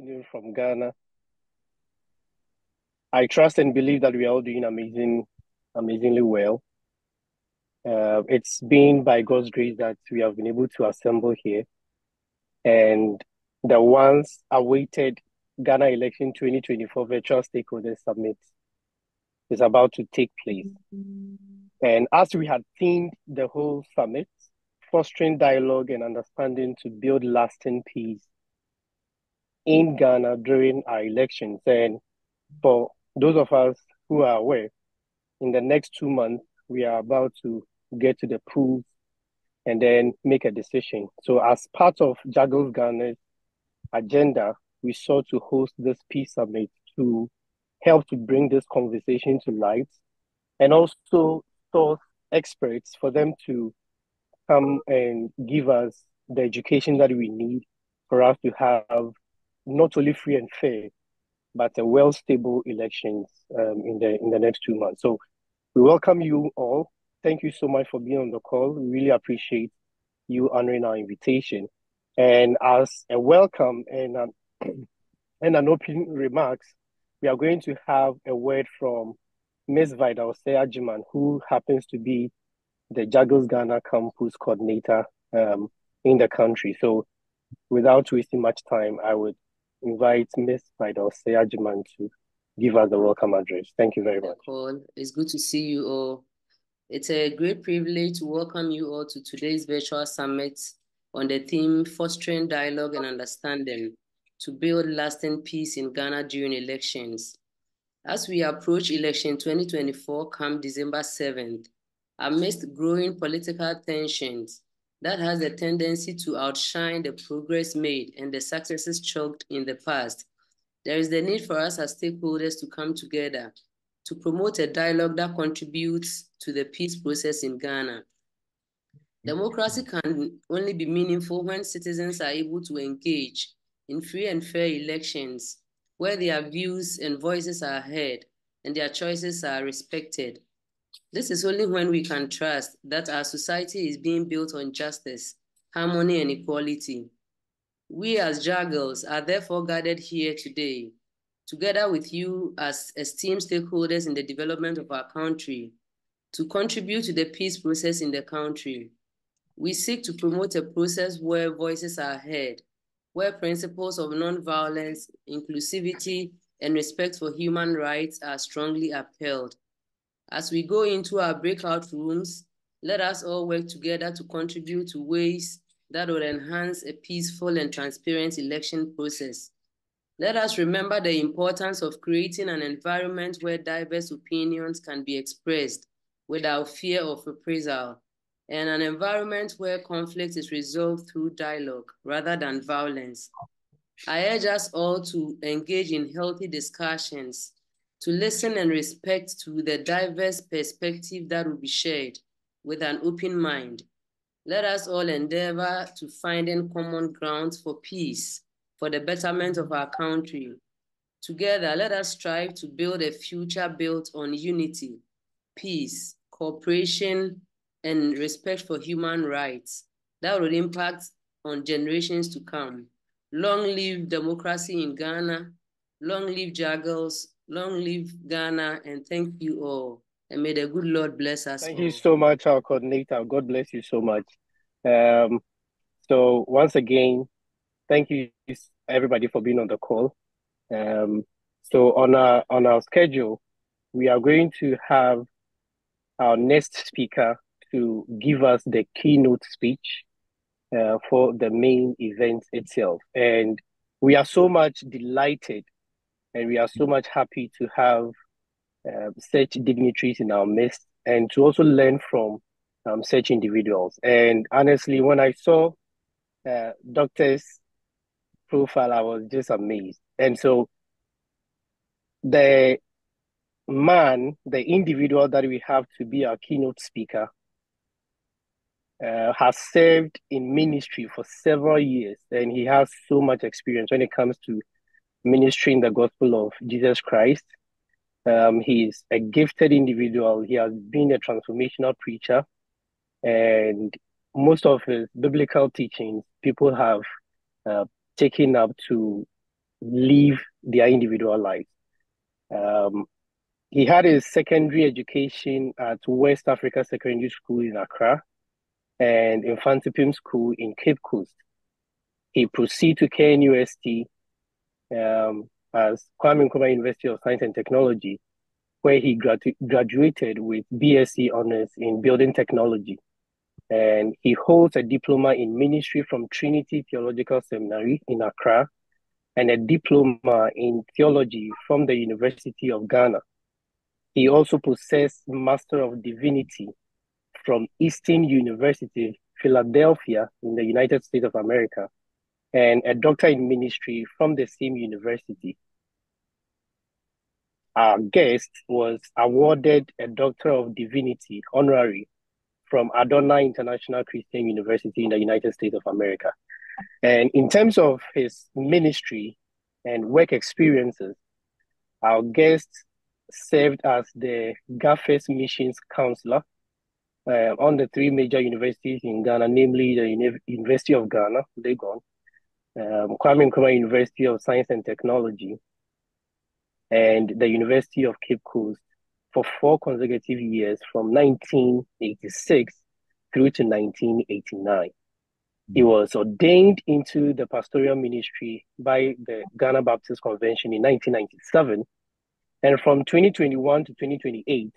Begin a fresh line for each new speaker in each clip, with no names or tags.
afternoon from Ghana. I trust and believe that we are all doing amazingly well. It's been by God's grace that we have been able to assemble here, and the once awaited Ghana Election 2024 Virtual Stakeholders Summit is about to take place. And as we had themed the whole summit, fostering dialogue and understanding to build lasting peace in Ghana during our elections. And for those of us who are aware, in the next 2 months, we are about to get to the polls and then make a decision. So as part of Jagils-Ghana's agenda, we sought to host this peace summit to help to bring this conversation to light and also source experts for them to come and give us the education that we need for us to have not only free and fair, but a well-stable elections in the next 2 months. So we welcome you all. Thank you so much for being on the call. We really appreciate you honoring our invitation. And as a welcome and an opening remarks, we are going to have a word from Ms. Vida Osei-Agyemang, who happens to be the Jagils-Ghana campus coordinator in the country. So without wasting much time, I would invite Ms. Vida Osei-Agyemang to give us the welcome address. Thank you very much.
Paul, it's good to see you all. It's a great privilege to welcome you all to today's virtual summit on the theme Fostering Dialogue and Understanding to Build Lasting Peace in Ghana during elections. As we approach election 2024 come December 7th, amidst growing political tensions that has a tendency to outshine the progress made and the successes chalked in the past, there is the need for us as stakeholders to come together to promote a dialogue that contributes to the peace process in Ghana. Democracy can only be meaningful when citizens are able to engage in free and fair elections where their views and voices are heard and their choices are respected. This is only when we can trust that our society is being built on justice, harmony, and equality. We as Jagils are therefore gathered here today, together with you as esteemed stakeholders in the development of our country, to contribute to the peace process in the country. We seek to promote a process where voices are heard, where principles of nonviolence, inclusivity, and respect for human rights are strongly upheld. As we go into our breakout rooms, let us all work together to contribute to ways that will enhance a peaceful and transparent election process. Let us remember the importance of creating an environment where diverse opinions can be expressed without fear of reprisal, and an environment where conflict is resolved through dialogue rather than violence. I urge us all to engage in healthy discussions, to listen and respect to the diverse perspective that will be shared with an open mind. Let us all endeavor to finding common grounds for peace, for the betterment of our country. Together, let us strive to build a future built on unity, peace, cooperation, and respect for human rights that will impact on generations to come. Long live democracy in Ghana, long live Jagils, long live Ghana, and thank you all. And may the good Lord bless us
Thank
all.
you so much, our coordinator. God bless you so much. So once again, thank you everybody for being on the call. So on our schedule, we are going to have our next speaker to give us the keynote speech for the main event itself. And we are so much delighted and we are so much happy to have such dignitaries in our midst and to also learn from such individuals. And honestly, when I saw Doctor's profile, I was just amazed. And so the individual that we have to be our keynote speaker, has served in ministry for several years, and he has so much experience when it comes to ministering the gospel of Jesus Christ. He's a gifted individual. He has been a transformational preacher, and most of his biblical teachings people have taken up to live their individual lives. He had his secondary education at West Africa Secondary School in Accra and Infantipim School in Cape Coast. He proceeded to KNUST as Kwame Nkrumah University of Science and Technology, where he graduated with BSc honors in building technology. And he holds a diploma in ministry from Trinity Theological Seminary in Accra and a diploma in theology from the University of Ghana. He also possessed Master of Divinity from Eastern University, Philadelphia, in the United States of America, and a doctor in ministry from the same university. Our guest was awarded a Doctor of Divinity honorary from Adonai International Christian University in the United States of America. And in terms of his ministry and work experiences, our guest served as the GAFES Missions Counselor on the three major universities in Ghana, namely the University of Ghana, Legon, Kwame Nkrumah University of Science and Technology, and the University of Cape Coast for 4 consecutive years from 1986 through to 1989. He was ordained into the pastoral ministry by the Ghana Baptist Convention in 1997. And from 2021 to 2028,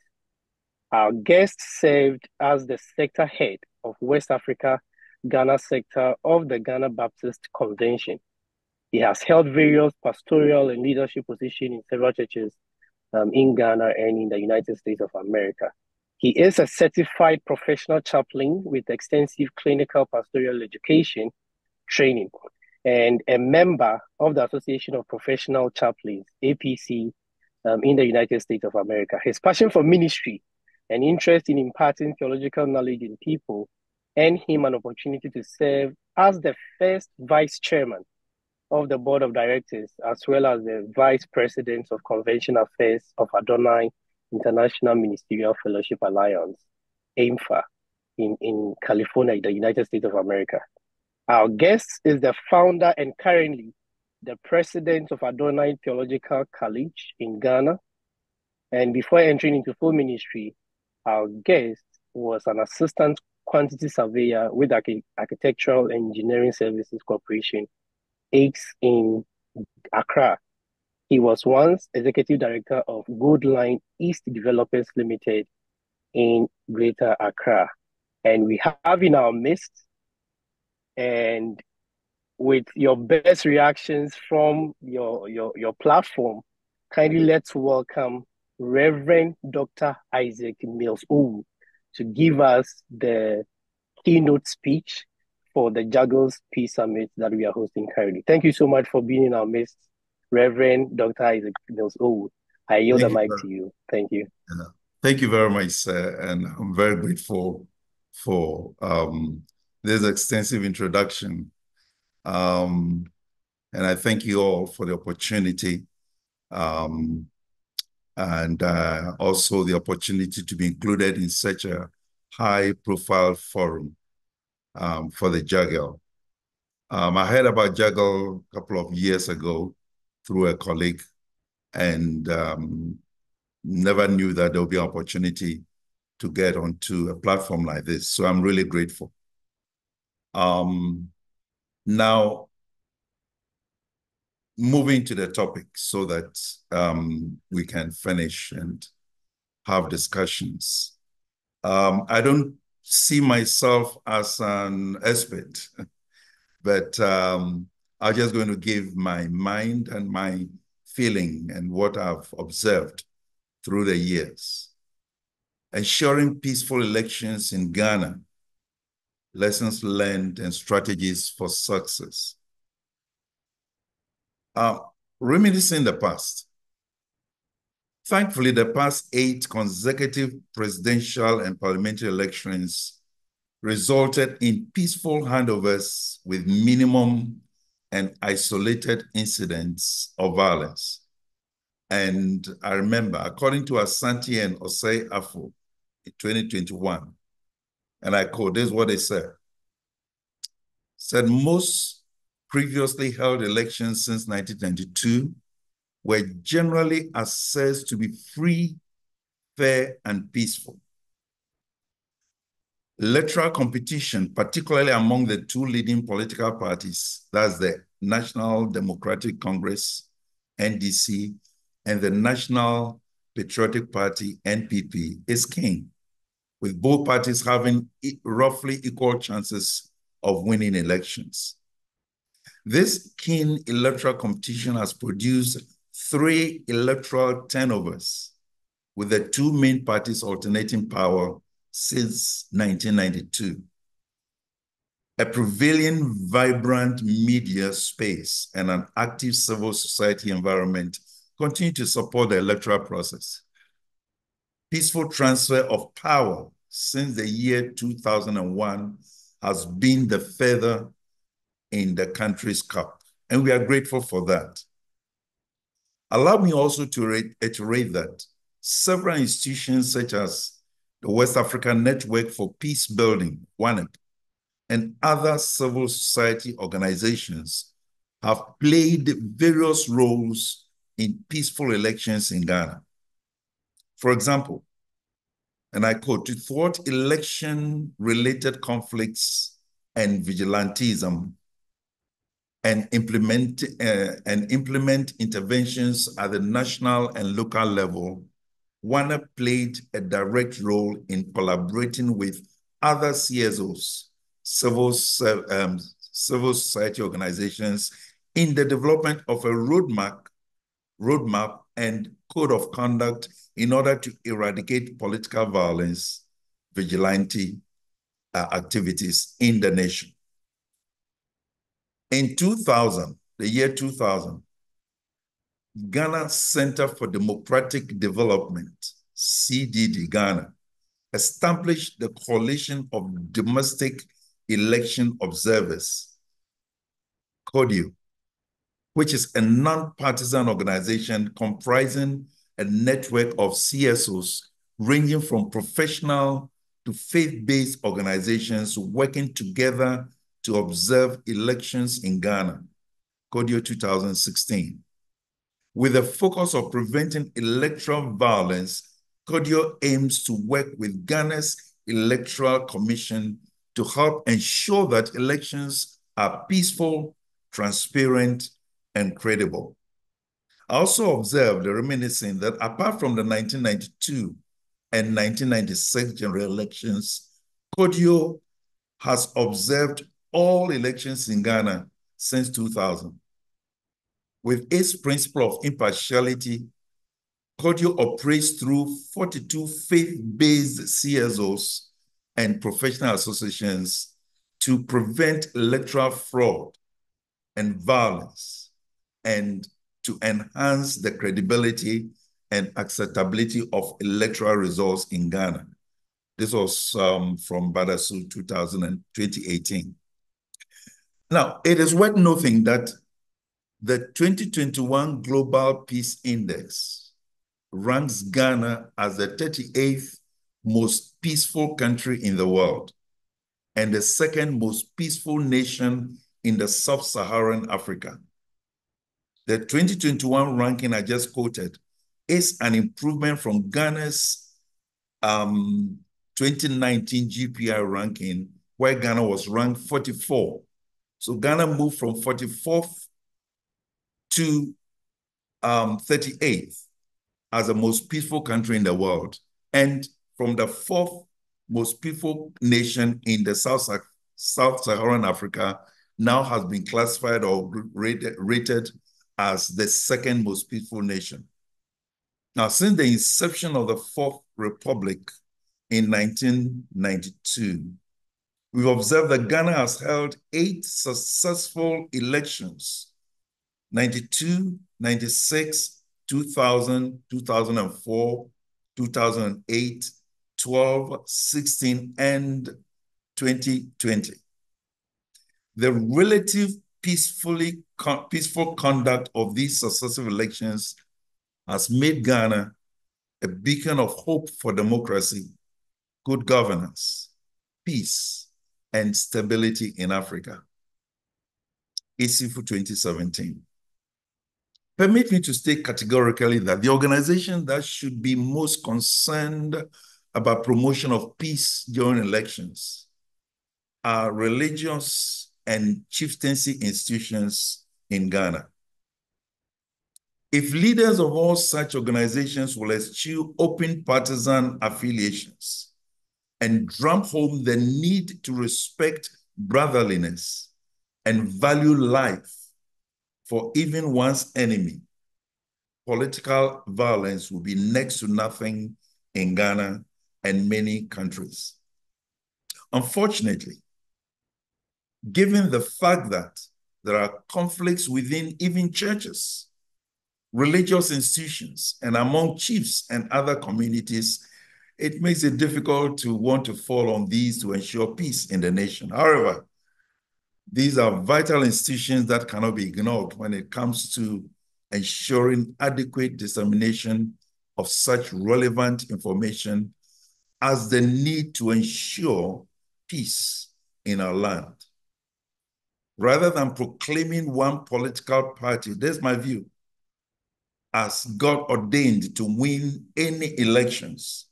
our guest served as the sector head of West Africa Ghana sector of the Ghana Baptist Convention. He has held various pastoral and leadership positions in several churches in Ghana and in the United States of America. He is a certified professional chaplain with extensive clinical pastoral education training and a member of the Association of Professional Chaplains, APC, in the United States of America. His passion for ministry and interest in imparting theological knowledge in people earned him an opportunity to serve as the first vice chairman of the board of directors, as well as the vice president of convention affairs of Adonai International Ministerial Fellowship Alliance, AIMFA, in California, the United States of America. Our guest is the founder and currently the president of Adonai Theological College in Ghana. And before entering into full ministry, our guest was an assistant quantity surveyor with Architectural Engineering Services Corporation, AICS, in Accra. He was once executive director of Gold Line East Developers Limited in Greater Accra. And we have in our midst, and with your best reactions from your platform, kindly let's welcome Reverend Dr. Isaac Mills-Owu to give us the keynote speech for the Jagils Peace Summit that we are hosting currently. Thank you so much for being in our midst, Reverend Dr. Isaac Mills-Owu. I yield the mic to you. Thank you.
Thank you very much, sir. And I'm very grateful for this extensive introduction. And I thank you all for the opportunity and also the opportunity to be included in such a high-profile forum for the Jagil. I heard about Jagil a couple of years ago through a colleague, and never knew that there would be an opportunity to get onto a platform like this. So I'm really grateful. Now, moving to the topic so that we can finish and have discussions. I don't see myself as an expert, but I'm just going to give my mind and my feeling and what I've observed through the years. Ensuring peaceful elections in Ghana, lessons learned and strategies for success. Reminiscing the past. Thankfully, the past 8 consecutive presidential and parliamentary elections resulted in peaceful handovers with minimum and isolated incidents of violence. And I remember, according to Asante and Osei-Afo in 2021, and I quote, this is what they said. Said most previously held elections since 1992 were generally assessed to be free, fair, and peaceful. Electoral competition, particularly among the two leading political parties, that's the National Democratic Congress, NDC, and the National Patriotic Party, NPP, is keen, with both parties having roughly equal chances of winning elections. This keen electoral competition has produced 3 electoral turnovers, with the two main parties alternating power since 1992. A prevailing vibrant media space and an active civil society environment continue to support the electoral process. Peaceful transfer of power since the year 2001 has been the feather in the country's cap, and we are grateful for that. Allow me also to reiterate that several institutions such as the West African Network for Peace Building, WANEP, and other civil society organizations have played various roles in peaceful elections in Ghana. For example, and I quote, to thwart election-related conflicts and vigilantism and implement interventions at the national and local level, WANEP played a direct role in collaborating with other CSOs, civil society organizations, in the development of a roadmap and code of conduct in order to eradicate political violence, vigilante activities in the nation. In 2000, the year 2000, Ghana Center for Democratic Development, CDD Ghana, established the Coalition of Domestic Election Observers, CODIO, which is a non-partisan organization comprising a network of CSOs ranging from professional to faith-based organizations working together to observe elections in Ghana, CODIO 2016. With a focus of preventing electoral violence, CODIO aims to work with Ghana's Electoral Commission to help ensure that elections are peaceful, transparent, and credible. I also observed, reminiscing, that apart from the 1992 and 1996 general elections, CODIO has observed all elections in Ghana since 2000. With its principle of impartiality, CODIO operates through 42 faith-based CSOs and professional associations to prevent electoral fraud and violence and to enhance the credibility and acceptability of electoral results in Ghana. This was from Badasu 2018. Now, it is worth noting that the 2021 Global Peace Index ranks Ghana as the 38th most peaceful country in the world and the second most peaceful nation in the sub-Saharan Africa. The 2021 ranking I just quoted is an improvement from Ghana's 2019 GPI ranking, where Ghana was ranked 44. So Ghana moved from 44th to 38th as the most peaceful country in the world, and from the 4th most peaceful nation in the Sub-Saharan Africa now has been classified or rated as the second most peaceful nation. Now, since the inception of the Fourth Republic in 1992, we've observed that Ghana has held 8 successful elections: 92, 96, 2000, 2004, 2008, 12, 16, and 2020. The relative peaceful conduct of these successive elections has made Ghana a beacon of hope for democracy, good governance, peace, and stability in Africa. ISIFU 2017. Permit me to state categorically that the organizations that should be most concerned about promotion of peace during elections are religious and chieftaincy institutions in Ghana. If leaders of all such organizations will eschew open partisan affiliations and drum home the need to respect brotherliness and value life for even one's enemy, political violence will be next to nothing in Ghana and many countries. Unfortunately, given the fact that there are conflicts within even churches, religious institutions, and among chiefs and other communities, it makes it difficult to want to fall on these to ensure peace in the nation. However, these are vital institutions that cannot be ignored when it comes to ensuring adequate dissemination of such relevant information as the need to ensure peace in our land. Rather than proclaiming one political party, that's my view, as God ordained to win any elections,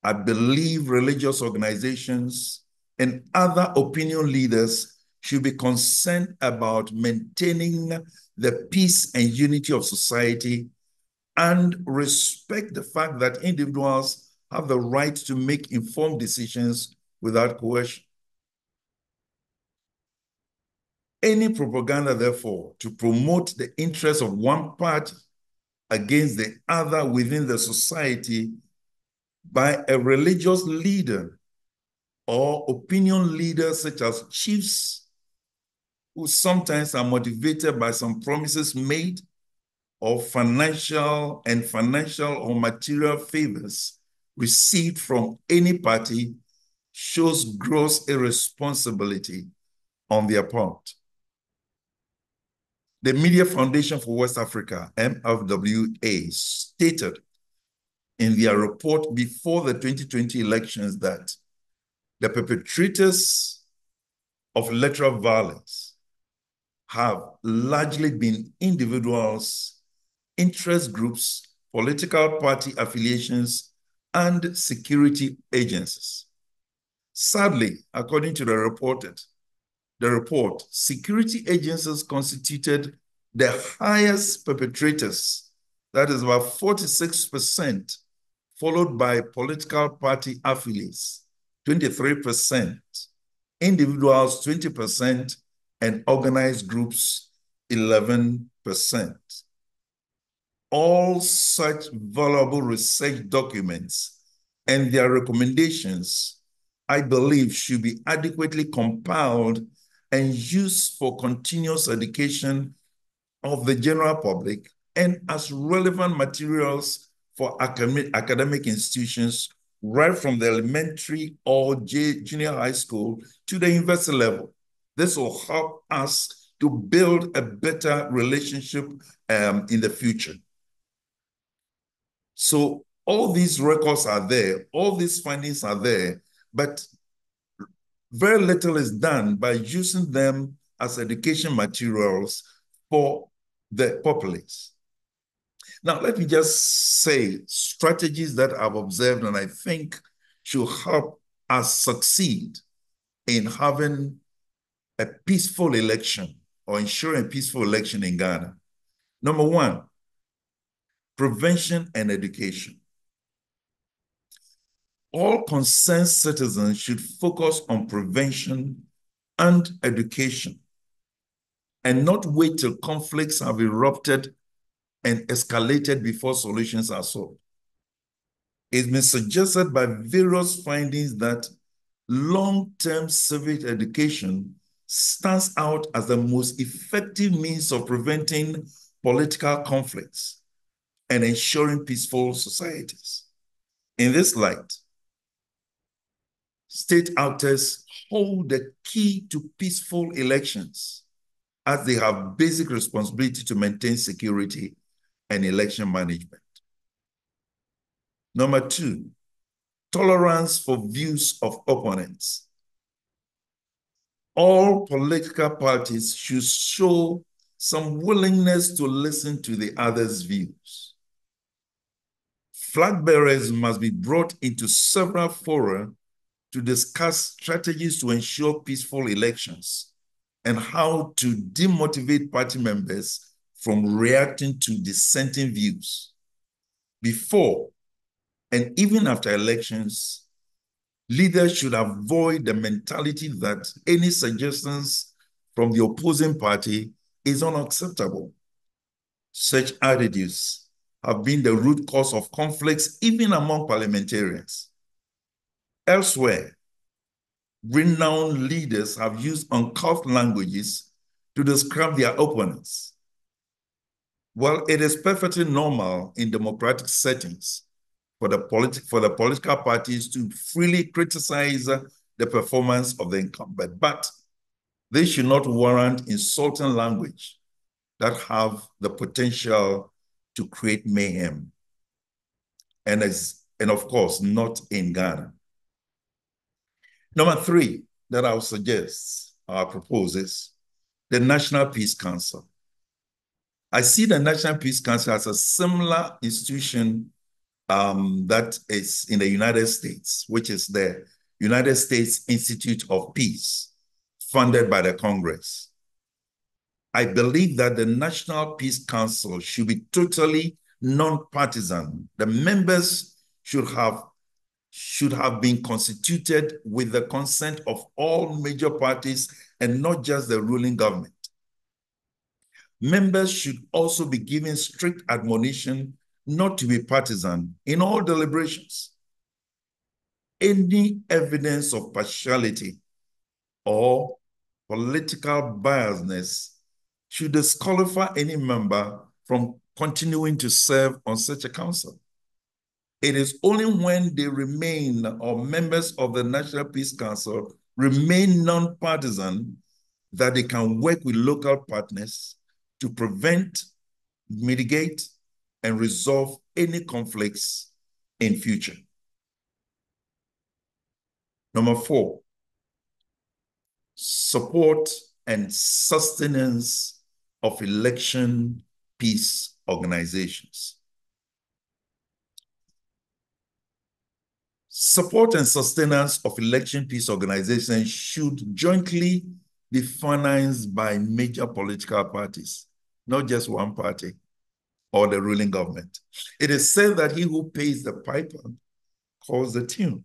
I believe religious organizations and other opinion leaders should be concerned about maintaining the peace and unity of society and respect the fact that individuals have the right to make informed decisions without coercion. Any propaganda, therefore, to promote the interests of one party against the other within the society by a religious leader or opinion leaders such as chiefs, who sometimes are motivated by some promises made or financial or material favors received from any party, shows gross irresponsibility on their part. The Media Foundation for West Africa, MFWA, stated in their report before the 2020 elections that the perpetrators of electoral violence have largely been individuals, interest groups, political party affiliations, and security agencies. Sadly, according to the report, security agencies constituted the highest perpetrators, that is about 46%, followed by political party affiliates, 23%, individuals, 20%, and organized groups, 11%. All such valuable research documents and their recommendations, I believe, should be adequately compiled and used for continuous education of the general public and as relevant materials for academic institutions right from the elementary or junior high school to the university level. This will help us to build a better relationship in the future. So all these records are there, all these findings are there, but very little is done by using them as education materials for the populace. Now, let me just say strategies that I've observed and I think should help us succeed in having a peaceful election or ensuring a peaceful election in Ghana. Number one, prevention and education. All concerned citizens should focus on prevention and education and not wait till conflicts have erupted and escalated before solutions are sought. It's been suggested by various findings that long-term civic education stands out as the most effective means of preventing political conflicts and ensuring peaceful societies. In this light, state actors hold the key to peaceful elections as they have basic responsibility to maintain security and election management. Number two, tolerance for views of opponents. all political parties should show some willingness to listen to the other's views. Flag bearers must be brought into several fora to discuss strategies to ensure peaceful elections and how to demotivate party members from reacting to dissenting views. Before and even after elections, leaders should avoid the mentality that any suggestions from the opposing party is unacceptable. Such attitudes have been the root cause of conflicts even among parliamentarians. Elsewhere, renowned leaders have used uncouth languages to describe their opponents. While it is perfectly normal in democratic settings for the political parties to freely criticize the performance of the incumbent, but they should not warrant insulting language that have the potential to create mayhem. And of course, not in Ghana. Number 3 that I'll suggest or propose is the National Peace Council. I see the National Peace Council as a similar institution that is in the United States, which is the United States Institute of Peace, funded by the Congress. I believe that the National Peace Council should be totally non-partisan. The members should have been constituted with the consent of all major parties and not just the ruling government. Members should also be given strict admonition not to be partisan in all deliberations. Any evidence of partiality or political biasness should disqualify any member from continuing to serve on such a council. It is only when they remain, or members of the National Peace Council remain non-partisan, that they can work with local partners to prevent, mitigate, and resolve any conflicts in future. Number 4, support and sustenance of election peace organizations. Support and sustenance of election peace organizations should jointly be financed by major political parties, not just one party or the ruling government. It is said that he who pays the piper calls the tune.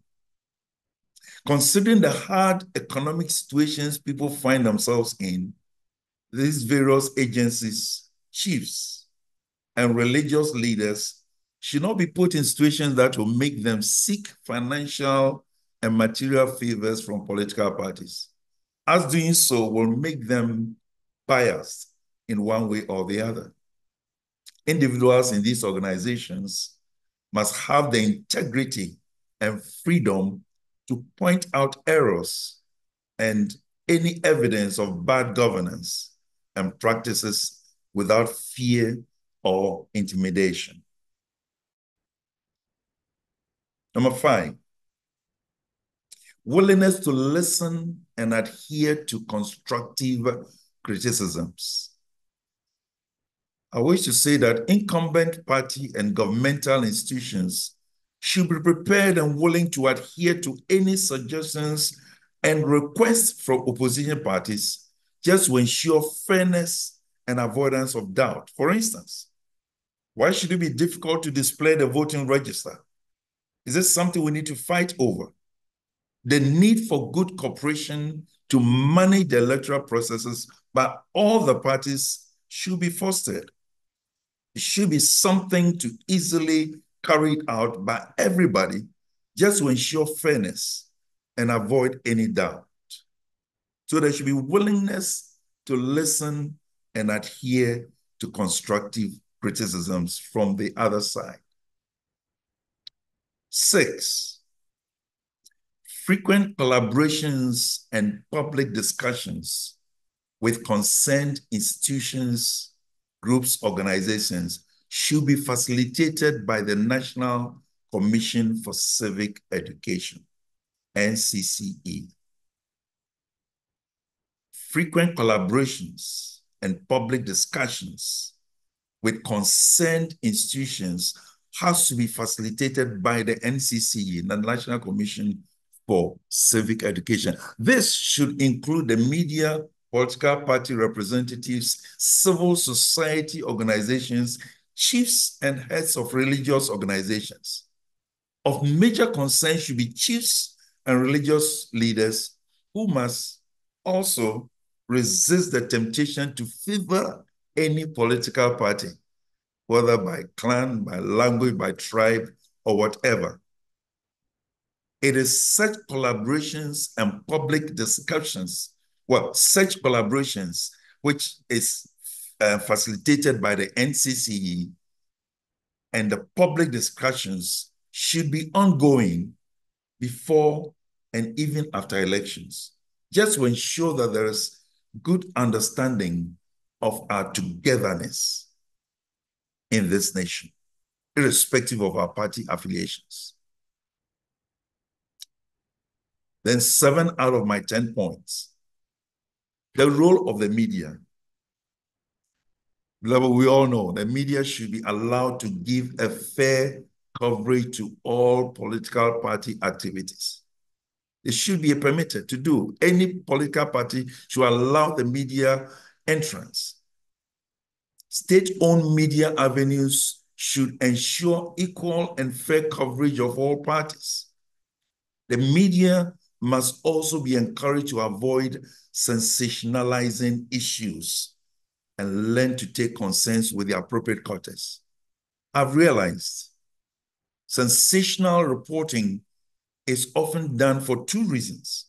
Considering the hard economic situations people find themselves in, these various agencies, chiefs, and religious leaders should not be put in situations that will make them seek financial and material favors from political parties, as doing so will make them biased in one way or the other. Individuals in these organizations must have the integrity and freedom to point out errors and any evidence of bad governance and practices without fear or intimidation. Number 5, willingness to listen and adhere to constructive criticisms. I wish to say that incumbent party and governmental institutions should be prepared and willing to adhere to any suggestions and requests from opposition parties just to ensure fairness and avoidance of doubt. For instance, why should it be difficult to display the voting register? Is this something we need to fight over? The need for good cooperation to manage the electoral processes by all the parties should be fostered. It should be something to easily carried out by everybody just to ensure fairness and avoid any doubt. So there should be willingness to listen and adhere to constructive criticisms from the other side. 6, frequent collaborations and public discussions with concerned institutions, groups, organizations should be facilitated by the National Commission for Civic Education, NCCE. frequent collaborations and public discussions with concerned institutions has to be facilitated by the NCCE, the National Commission for Civic Education. This should include the media, political party representatives, civil society organizations, chiefs and heads of religious organizations. Of major concern should be chiefs and religious leaders who must also resist the temptation to favor any political party, whether by clan, by language, by tribe, or whatever. It is such collaborations and public discussions, such collaborations, which is facilitated by the NCCE, and the public discussions should be ongoing before and even after elections, just to ensure that there is good understanding of our togetherness in this nation, irrespective of our party affiliations. Then 7 out of my 10 points. The role of the media. Beloved, we all know the media should be allowed to give a fair coverage to all political party activities. It should be permitted to do. Any political party should allow the media entrance. State-owned media avenues should ensure equal and fair coverage of all parties. The media must also be encouraged to avoid sensationalizing issues and learn to take concerns with the appropriate quarters. I've realized sensational reporting is often done for 2 reasons.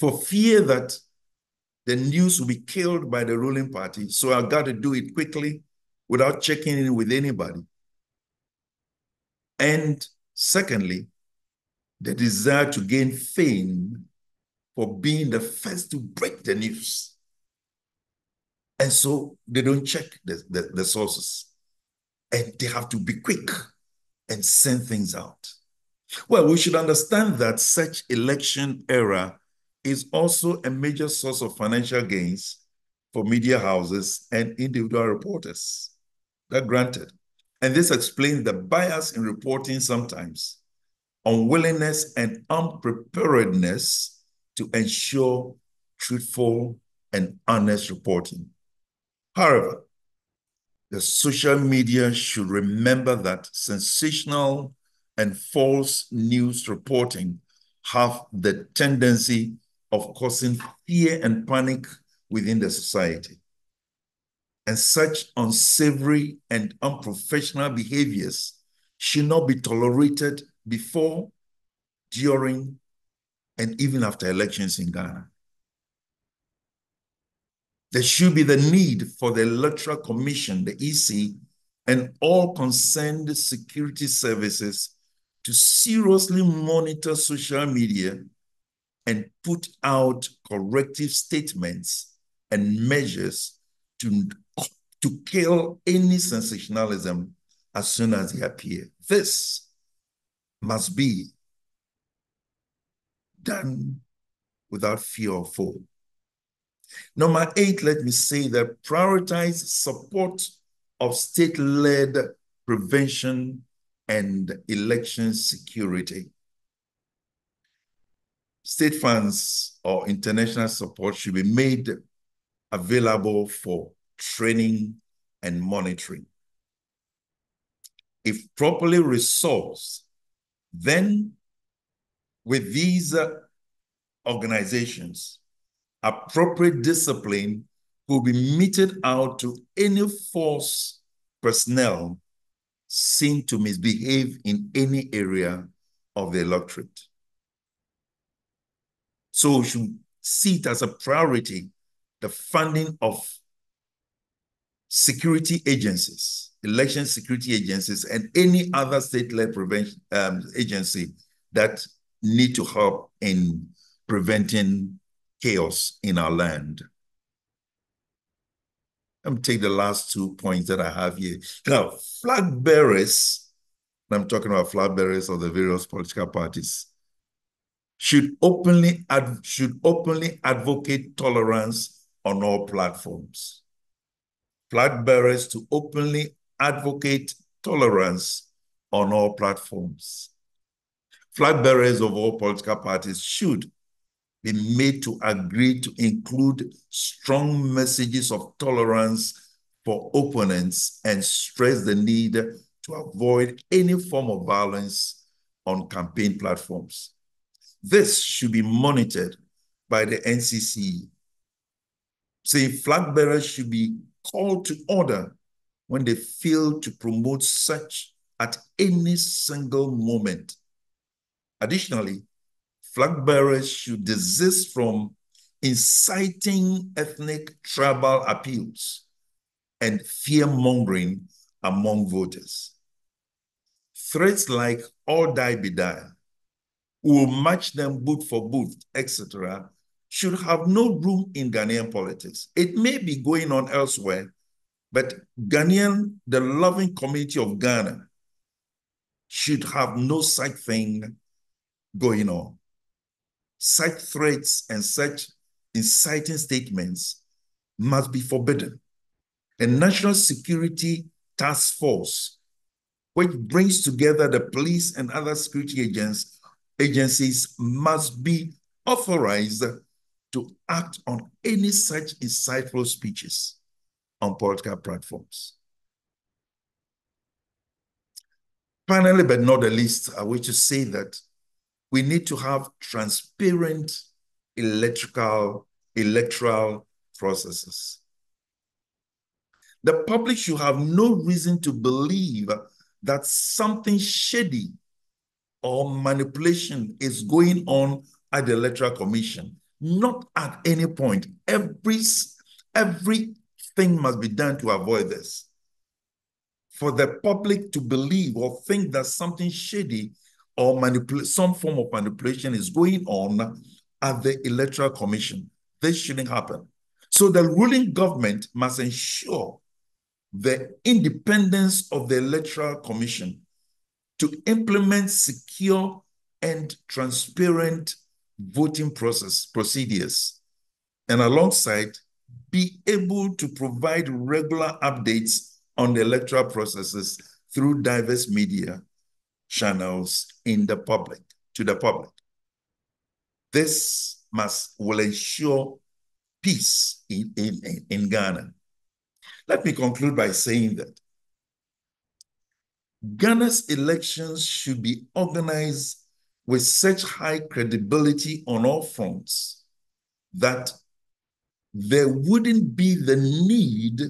For fear that the news will be killed by the ruling party, so I've got to do it quickly without checking in with anybody. And secondly, the desire to gain fame for being the first to break the news. And so they don't check the sources. And they have to be quick and send things out. Well, we should understand that such election era is also a major source of financial gains for media houses and individual reporters. That's granted. And this explains the bias in reporting sometimes, unwillingness and unpreparedness to ensure truthful and honest reporting. However, the social media should remember that sensational and false news reporting have the tendency of causing fear and panic within the society. And such unsavory and unprofessional behaviors should not be tolerated before, during, and even after elections in Ghana. There should be the need for the Electoral Commission, the EC, and all concerned security services to seriously monitor social media and put out corrective statements and measures to kill any sensationalism as soon as they appear. This must be done without fear or foe. Number 8, let me say that prioritize support of state-led prevention and election security. State funds or international support should be made available for training and monitoring. If properly resourced, then with these organizations, appropriate discipline will be meted out to any force personnel seen to misbehave in any area of the electorate. So we should see it as a priority, the funding of security agencies, election security agencies, and any other state-led prevention agency that need to help in preventing chaos in our land. Let me take the last 2 points that I have here. Now, flag bearers, I'm talking about flag bearers of the various political parties, should openly advocate tolerance on all platforms. Flag bearers to openly advocate tolerance on all platforms. Flag bearers of all political parties should be made to agree to include strong messages of tolerance for opponents and stress the need to avoid any form of violence on campaign platforms. This should be monitored by the NCC. Saying flag bearers should be called to order when they fail to promote such at any single moment. Additionally, flag bearers should desist from inciting ethnic tribal appeals and fear-mongering among voters. Threats like all die be die, we will match them boot for boot, etc., should have no room in Ghanaian politics. It may be going on elsewhere, but the loving community of Ghana should have no such thing going on. Such threats and such inciting statements must be forbidden. A national security task force, which brings together the police and other security agencies, must be authorized to act on any such insightful speeches on political platforms. Finally, but not the least, I wish to say that we need to have transparent electoral processes. The public should have no reason to believe that something shady or manipulation is going on at the Electoral Commission. Not at any point. Everything must be done to avoid this. For the public to believe or think that something shady or some form of manipulation is going on at the Electoral Commission, this shouldn't happen. So the ruling government must ensure the independence of the Electoral Commission to implement secure and transparent voting procedures, and alongside be able to provide regular updates on the electoral processes through diverse media channels to the public. This will ensure peace in Ghana. Let me conclude by saying that Ghana's elections should be organized with such high credibility on all fronts that there wouldn't be the need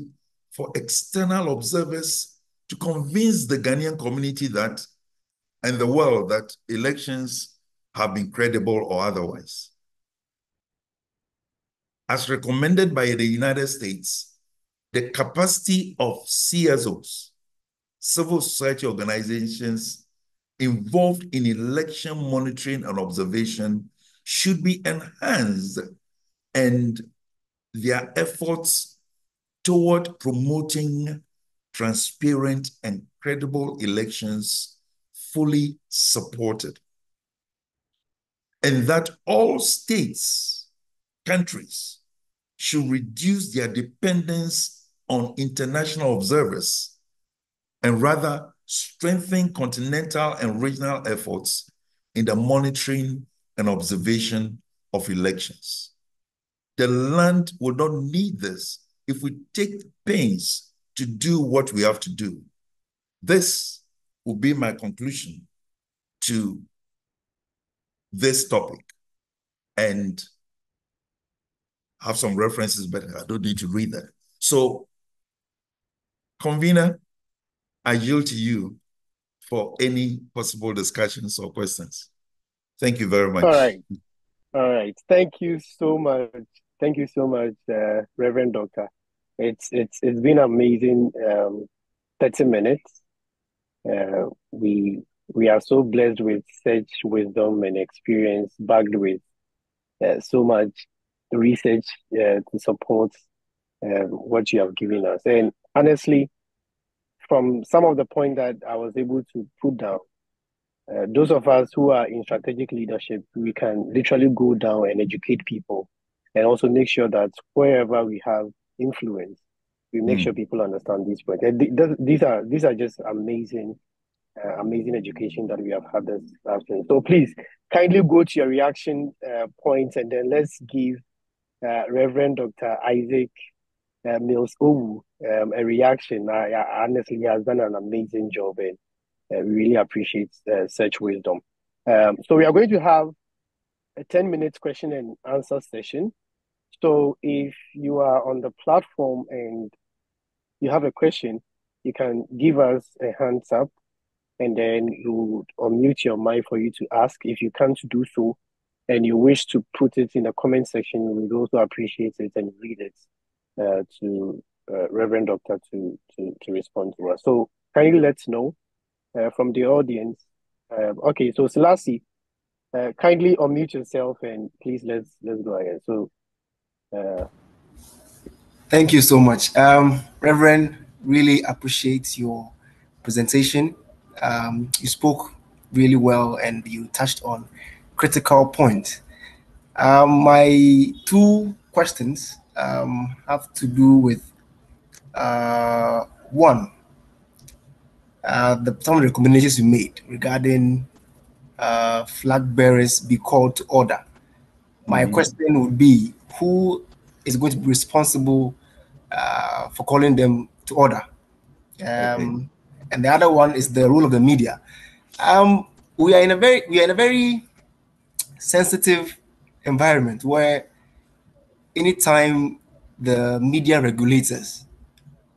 for external observers to convince the Ghanaian community and the world that elections have been credible or otherwise. As recommended by the United States, the capacity of CSOs, civil society organizations involved in election monitoring and observation, should be enhanced, and their efforts toward promoting transparent and credible elections fully supported. And that all states, countries, should reduce their dependence on international observers and rather strengthen continental and regional efforts in the monitoring and observation of elections. The land will not need this if we take pains to do what we have to do. This will be my conclusion to this topic, and have some references, but I don't need to read that. So, convener, I yield to you for any possible discussions or questions. Thank you very much.
All right. Thank you so much. Thank you so much, Reverend Doctor. It's been amazing 30 minutes. We are so blessed with such wisdom and experience, backed with so much research to support what you have given us. And honestly, from some of the points that I was able to put down, those of us who are in strategic leadership, we can literally go down and educate people and also make sure that wherever we have influence, we make sure people understand these points. And these are just amazing, amazing education that we have had this afternoon. So please kindly go to your reaction points, and then let's give Reverend Dr. Isaac Mills Owu a reaction. Honestly, he has done an amazing job, and we really appreciate such wisdom. So we are going to have a 10-minute question and answer session. So if you are on the platform and you have a question, you can give us a hands up, and then you unmute your mic for you to ask. If you can't do so and you wish to put it in the comment section, we would also appreciate it and read it to Reverend Doctor to respond to us. So kindly let's know from the audience. Okay, so Selassie, kindly unmute yourself and please let's go ahead. So
thank you so much. Reverend, really appreciate your presentation. You spoke really well and you touched on critical points. My two questions have to do with one, some of the recommendations you made regarding flag bearers be called to order. My question would be, who is going to be responsible for calling them to order? And the other one is the role of the media. We are in a very sensitive environment where anytime the media regulators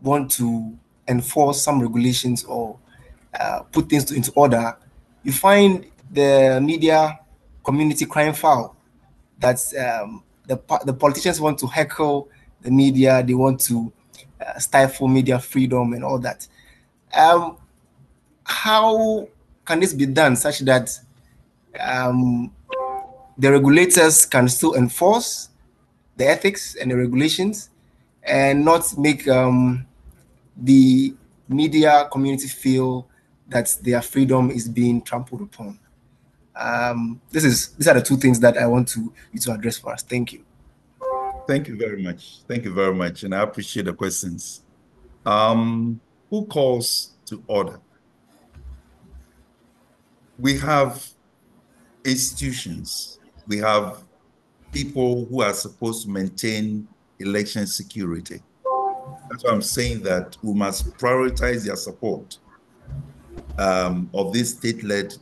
want to enforce some regulations or put things into order, you find the media community crying foul. That's the politicians want to heckle the media. They want to stifle media freedom and all that. How can this be done such that the regulators can still enforce the ethics and the regulations and not make the media community feel that their freedom is being trampled upon? These are the two things that I want you to address for us. Thank you.
Thank you very much. Thank you very much. And I appreciate the questions. Who calls to order? We have institutions. We have people who are supposed to maintain election security. That's why I'm saying that we must prioritize their support of this state-led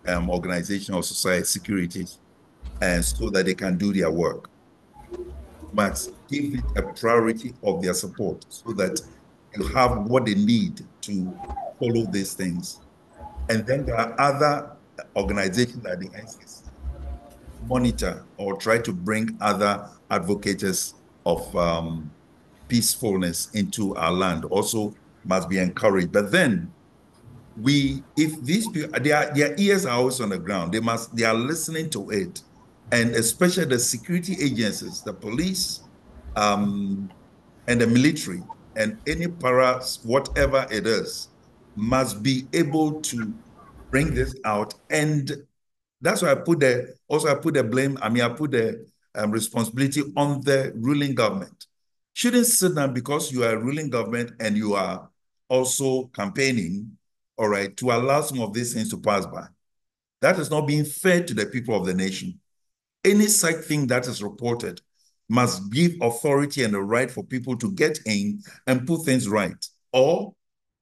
organization of society securities, and so that they can do their work. Must give it a priority of their support so that you have what they need to follow these things. And then there are other organizations like the NCC monitor or try to bring other advocates of peacefulness into our land, also must be encouraged. But then if these people, their ears are always on the ground, they are listening to it. And especially the security agencies, the police, and the military, and any paras, whatever it is, must be able to bring this out. And that's why I put the blame, I put the responsibility on the ruling government. Shouldn't sit down because you are a ruling government and you are also campaigning, all right, to allow some of these things to pass by. That is not being fair to the people of the nation. Any such thing that is reported must give authority and the right for people to get in and put things right. Or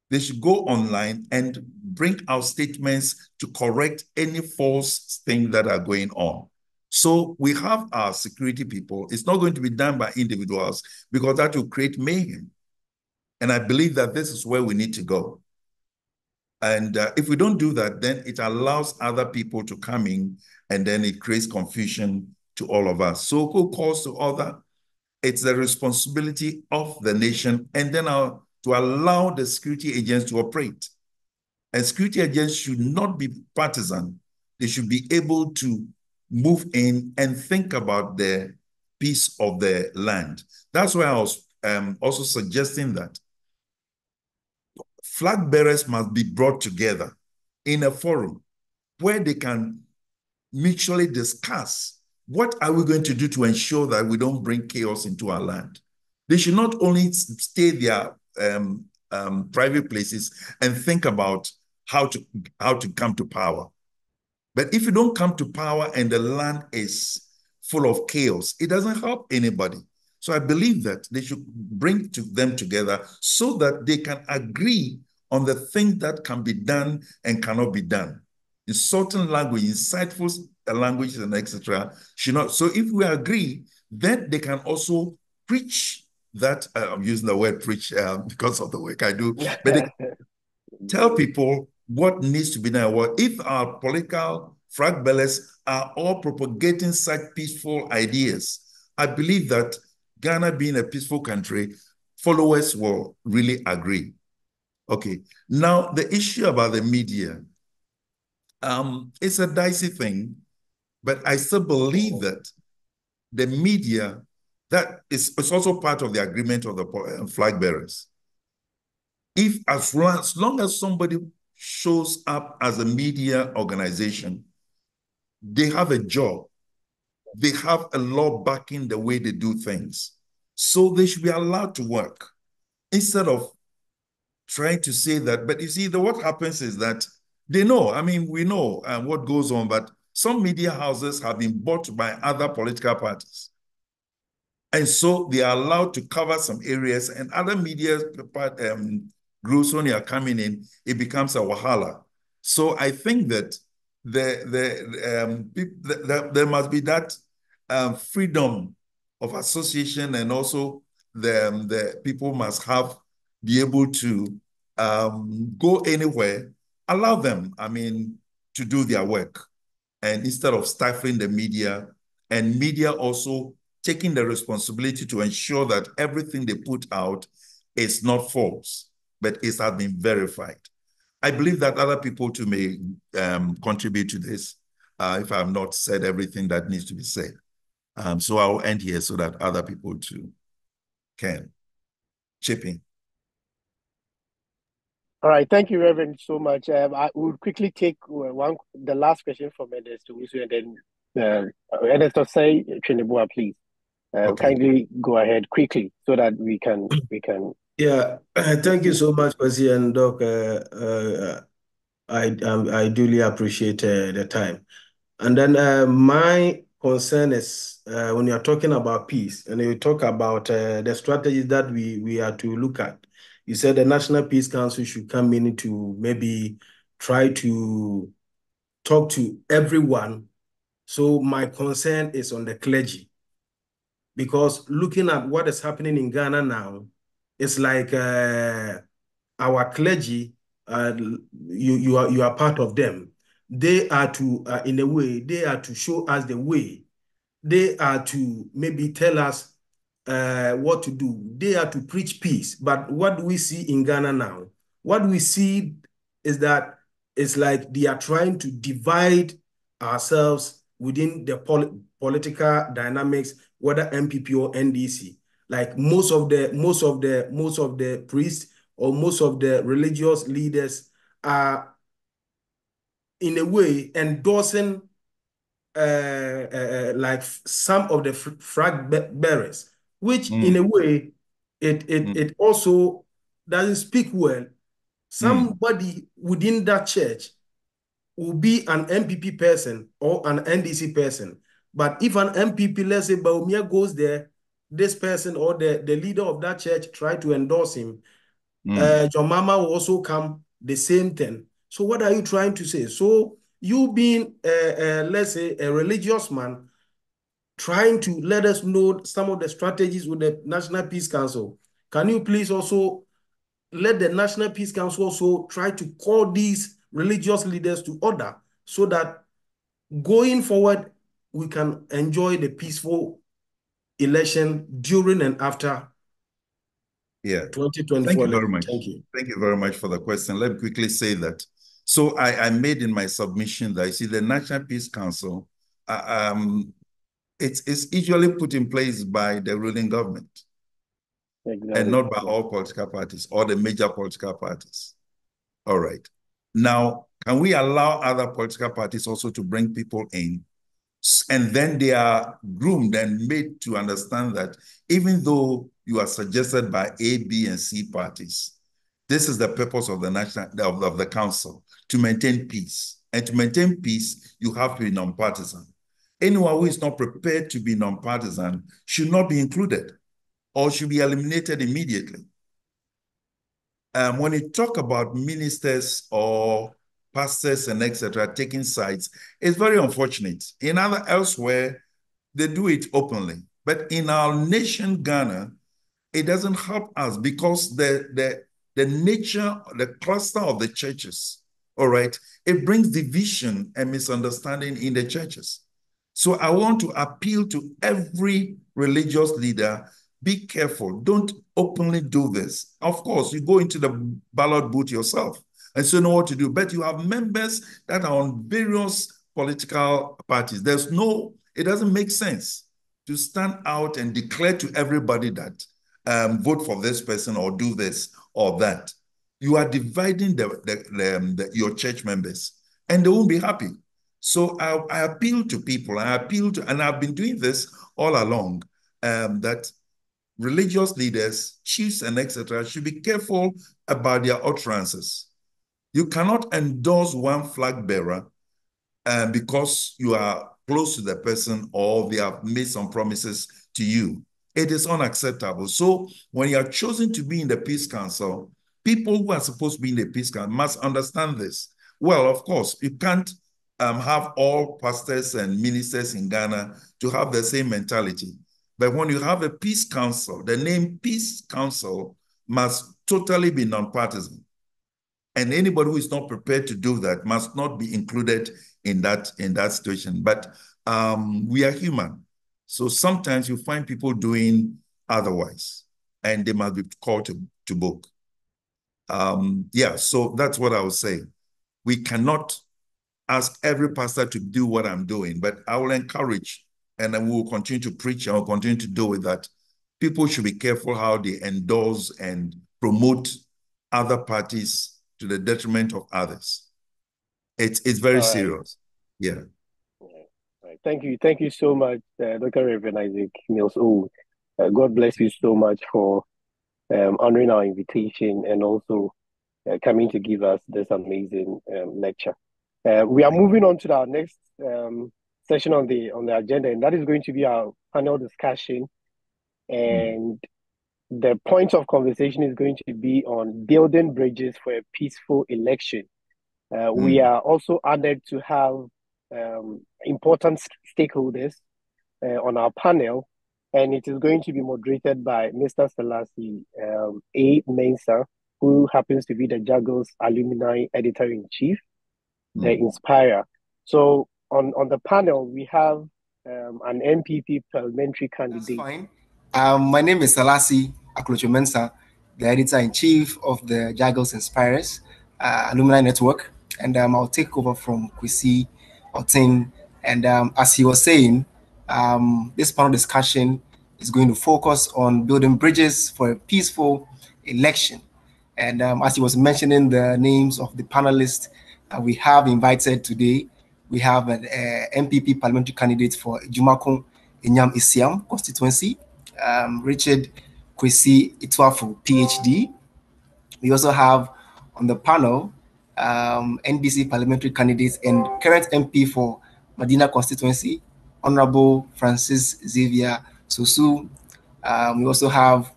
they should go online and bring out statements to correct any false things that are going on. So we have our security people. It's not going to be done by individuals because that will create mayhem. And I believe that this is where we need to go. And if we don't do that, then it allows other people to come in, and then it creates confusion to all of us. So who calls to order? It's the responsibility of the nation, and then to allow the security agents to operate. And security agents should not be partisan. They should be able to move in and think about the peace of the land. That's why I was also suggesting that flag bearers must be brought together in a forum where they can mutually discuss what are we going to do to ensure that we don't bring chaos into our land. They should not only stay their private places and think about how to come to power. But if you don't come to power and the land is full of chaos, it doesn't help anybody. So I believe that they should bring them together so that they can agree on the things that can be done and cannot be done. In certain language, insightful languages and etc. should not. So if we agree, then they can also preach that. I'm using the word preach because of the work I do, but they tell people what needs to be done. Well, if our political flag bearers are all propagating such peaceful ideas, I believe that Ghana being a peaceful country, followers will really agree. Okay, now the issue about the media, it's a dicey thing, but I still believe that the media, that is also part of the agreement of the flag bearers. If as long as somebody shows up as a media organization, they have a job. They have a law backing the way they do things. So they should be allowed to work instead of trying to say that. But you see, what happens is that they know, I mean, we know what goes on, but some media houses have been bought by other political parties. And so they are allowed to cover some areas, and other media groups, when they are coming in, it becomes a wahala. So I think that there must be that freedom of association, and also the people must be able to go anywhere, allow them, I mean, to do their work, and instead of stifling the media, and media also taking the responsibility to ensure that everything they put out is not false, but it has been verified. I believe that other people too may contribute to this if I have not said everything that needs to be said. So I'll end here so that other people too can chip in.
All right, thank you, Reverend, so much. I will quickly take the last question from Ernest to Usu, and then Ernest Osei-Agyemang, please.
Okay.
Kindly go ahead quickly so that we can.
Yeah, thank you so much, Percy and Doc. I duly appreciate the time. And then my concern is when you're talking about peace and you talk about the strategies that we are to look at. You said the National Peace Council should come in to maybe try to talk to everyone. So my concern is on the clergy, because looking at what is happening in Ghana now, it's like our clergy, you are part of them. They are to, in a way, they are to show us the way. They are to maybe tell us what to do. They are to preach peace. But what do we see in Ghana now? What we see is that it's like they are trying to divide ourselves within the political dynamics, whether MPP or NDC. Like most of the priests or most of the religious leaders are in a way endorsing like some of the flag bearers, which in a way it also doesn't speak well. Somebody within that church will be an MPP person or an NDC person. But if an MPP, let's say Baumia, goes there, this person or the leader of that church try to endorse him, John Mama will also come, the same thing. So what are you trying to say? So you being, let's say, a religious man, trying to let us know some of the strategies with the National Peace Council, can you please also let the National Peace Council also try to call these religious leaders to order so that going forward, we can enjoy the peaceful election during and after 2024.
Thank you very much.
Thank you.
Thank you very much for the question. Let me quickly say that. So I made in my submission that, you see, the National Peace Council, it's usually put in place by the ruling government. Exactly. And not by all political parties or the major political parties. All right. Now, Can we allow other political parties also to bring people in? And then they are groomed and made to understand that even though you are suggested by A, B, and C parties, this is the purpose of the of the council, to maintain peace. And to maintain peace, you have to be nonpartisan. Anyone who is not prepared to be nonpartisan should not be included or should be eliminated immediately. When you talk about ministers or pastors and etc. taking sides, it's very unfortunate. Elsewhere, they do it openly. But in our nation, Ghana, it doesn't help us because the nature, the cluster of the churches, all right, it brings division and misunderstanding in the churches. So I want to appeal to every religious leader, be careful. Don't openly do this. Of course, you go into the ballot booth yourself and so know what to do. But you have members that are on various political parties. It doesn't make sense to stand out and declare to everybody that vote for this person or do this or that. You are dividing your church members and they won't be happy. So I appeal to people, and I've been doing this all along, that religious leaders, chiefs and etc. should be careful about their utterances. You cannot endorse one flag bearer because you are close to the person or they have made some promises to you. It is unacceptable. So when you are chosen to be in the Peace Council, people who are supposed to be in the Peace Council must understand this. Well, of course, you can't have all pastors and ministers in Ghana to have the same mentality. But when you have a Peace Council, the name Peace Council must totally be nonpartisan. And anybody who is not prepared to do that must not be included in that situation. But we are human. So sometimes you find people doing otherwise, and they must be called to book. Yeah, so that's what I would say. We cannot ask every pastor to do what I'm doing, but I will encourage, and then we will continue to preach and we'll continue to do with that. People should be careful how they endorse and promote other parties to the detriment of others. It's very serious. Yeah.
Right. Thank you so much, Dr. Reverend Isaac Mills. God bless you so much for honoring our invitation and also coming to give us this amazing lecture. We are moving on to our next session on the agenda, and that is going to be our panel discussion. And the point of conversation is going to be on building bridges for a peaceful election. We are also honored to have important stakeholders on our panel, and it is going to be moderated by Mr. Selassie A. Mensah, who happens to be the Jagils Alumni Editor-in-Chief, the Inspirer. So on the panel, we have an MPP parliamentary candidate.
That's fine. My name is Selassie Mensah, the Editor-in-Chief of the Jagils Inspirers Alumni Network, and I'll take over from Kwesi Otin. And as he was saying, this panel discussion is going to focus on building bridges for a peaceful election. And as he was mentioning the names of the panelists we have invited today, we have an MPP parliamentary candidate for Jagils-Ghana constituency, Richard Kwesi Ituafu, PhD. We also have on the panel NDC parliamentary candidates and current MP for Medina constituency, Honorable Francis Xavier Sosu. We also have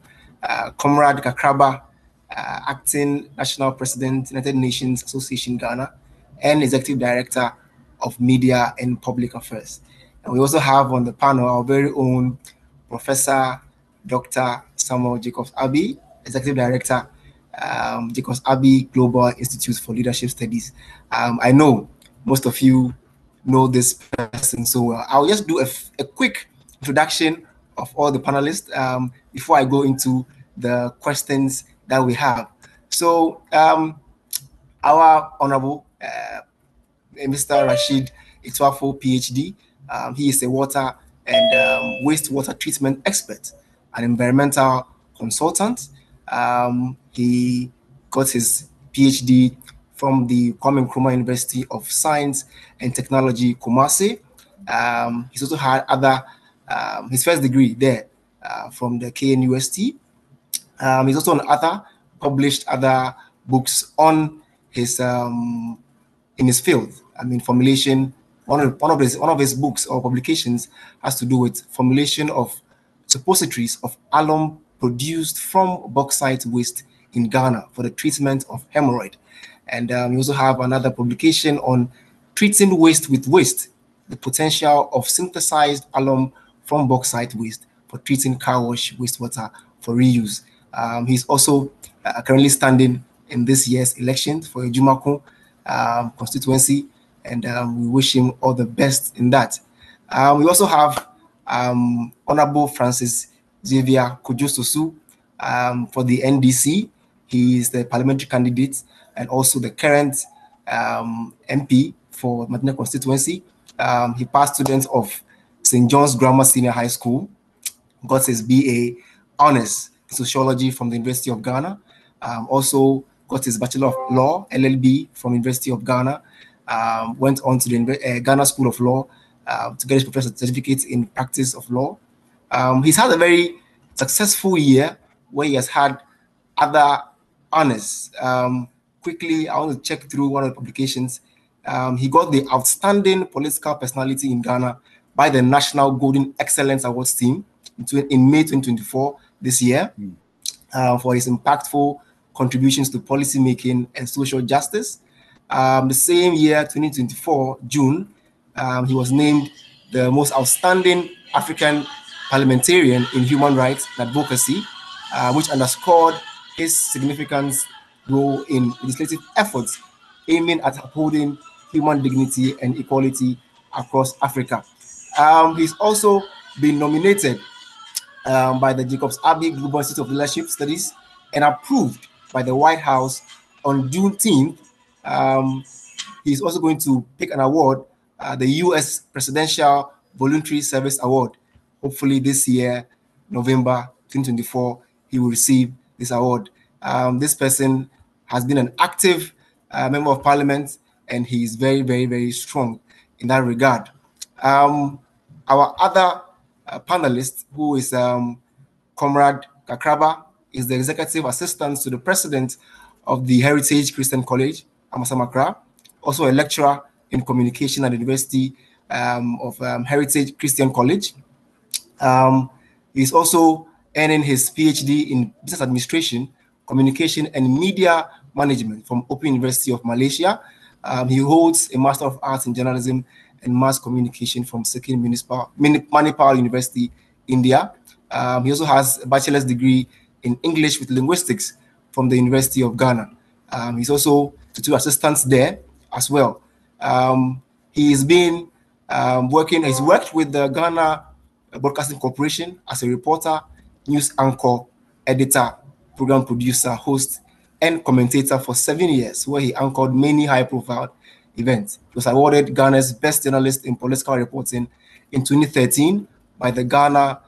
Comrade Kakraba, Acting National President, United Nations Association Ghana, and Executive Director of Media and Public Affairs. And we also have on the panel our very own Professor Dr. Samuel Jacobs-Abbey, Executive Director, Jacobs-Abbey Global Institute for Leadership Studies. I know most of you know this person so well. I'll just do a quick introduction of all the panelists before I go into the questions that we have. So our Honorable Mr. Rashid Ituafu, PhD, he is a water and wastewater treatment expert, an environmental consultant. He got his PhD from the Kwame Nkrumah University of Science and Technology, Kumasi. He's also had other, his first degree there from the KNUST. He's also an author, published other books on his in his field. I mean, formulation. One of his books or publications has to do with formulation of suppositories of alum produced from bauxite waste in Ghana for the treatment of hemorrhoid. And we also have another publication on treating waste with waste, the potential of synthesized alum from bauxite waste for treating car wash wastewater for reuse. He's also currently standing in this year's election for a Jumako constituency, and we wish him all the best in that. We also have Honorable Francis Xavier Kojo-Sosu for the NDC. He is the parliamentary candidate and also the current MP for Martina constituency. He passed students of St. John's Grammar Senior High School, got his BA Honors in Sociology from the University of Ghana. Also got his Bachelor of Law, LLB, from University of Ghana. Went on to the Ghana School of Law to get his professor's certificate in practice of law. He's had a very successful year where he has had other honors. Quickly, I want to check through one of the publications. He got the Outstanding Political Personality in Ghana by the National Golden Excellence Awards team in May 2024 this year for his impactful contributions to policy making and social justice. The same year, 2024, June, he was named the most outstanding African parliamentarian in human rights and advocacy, which underscored his significant role in legislative efforts aiming at upholding human dignity and equality across Africa. He's also been nominated by the Jacobs-Abbey Global Institute of Leadership Studies and approved by the White House on Juneteenth. He's also going to pick an award, the U.S. Presidential Voluntary Service Award. Hopefully this year, November 2024, he will receive this award. This person has been an active member of parliament, and he is very, very, very strong in that regard. Our other panelist, who is Comrade Kakraba, is the executive assistant to the president of the Heritage Christian College, Amasamakra, also a lecturer in communication at the University of Heritage Christian College. He's also earning his PhD in business administration, communication, and media management from Open University of Malaysia. He holds a Master of Arts in Journalism and Mass Communication from Sikkim Manipal University, India. He also has a bachelor's degree in English with linguistics from the University of Ghana. He's also two assistants there as well. He's been he's worked with the Ghana Broadcasting Corporation as a reporter, news anchor, editor, program producer, host, and commentator for 7 years, where he anchored many high-profile events. He was awarded Ghana's Best Journalist in Political Reporting in 2013 by the Ghana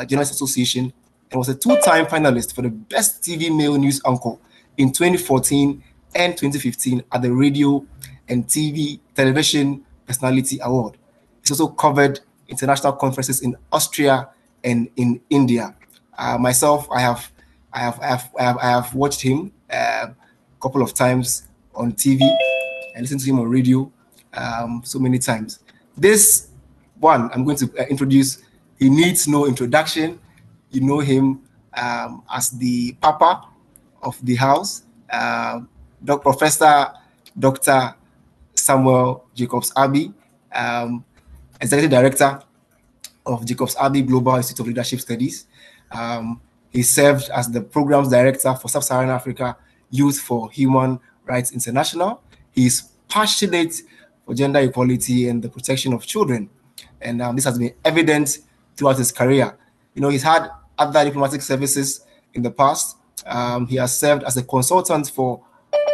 Journalists Association, and was a two-time finalist for the Best TV Male News Anchor in 2014 and 2015 at the Radio and Television Personality Award. He's also covered international conferences in Austria and in India. Myself, I have watched him a couple of times on TV and listened to him on radio so many times. This one I'm going to introduce, he needs no introduction. You know him as the Papa of the house, Professor Dr. Samuel Jacobs-Abbey, Executive Director of Jacobs-Abbey Global Institute of Leadership Studies. He served as the Programs Director for Sub-Saharan Africa Youth for Human Rights International. He is passionate for gender equality and the protection of children. And this has been evident throughout his career. You know, he's had other diplomatic services in the past. He has served as a consultant for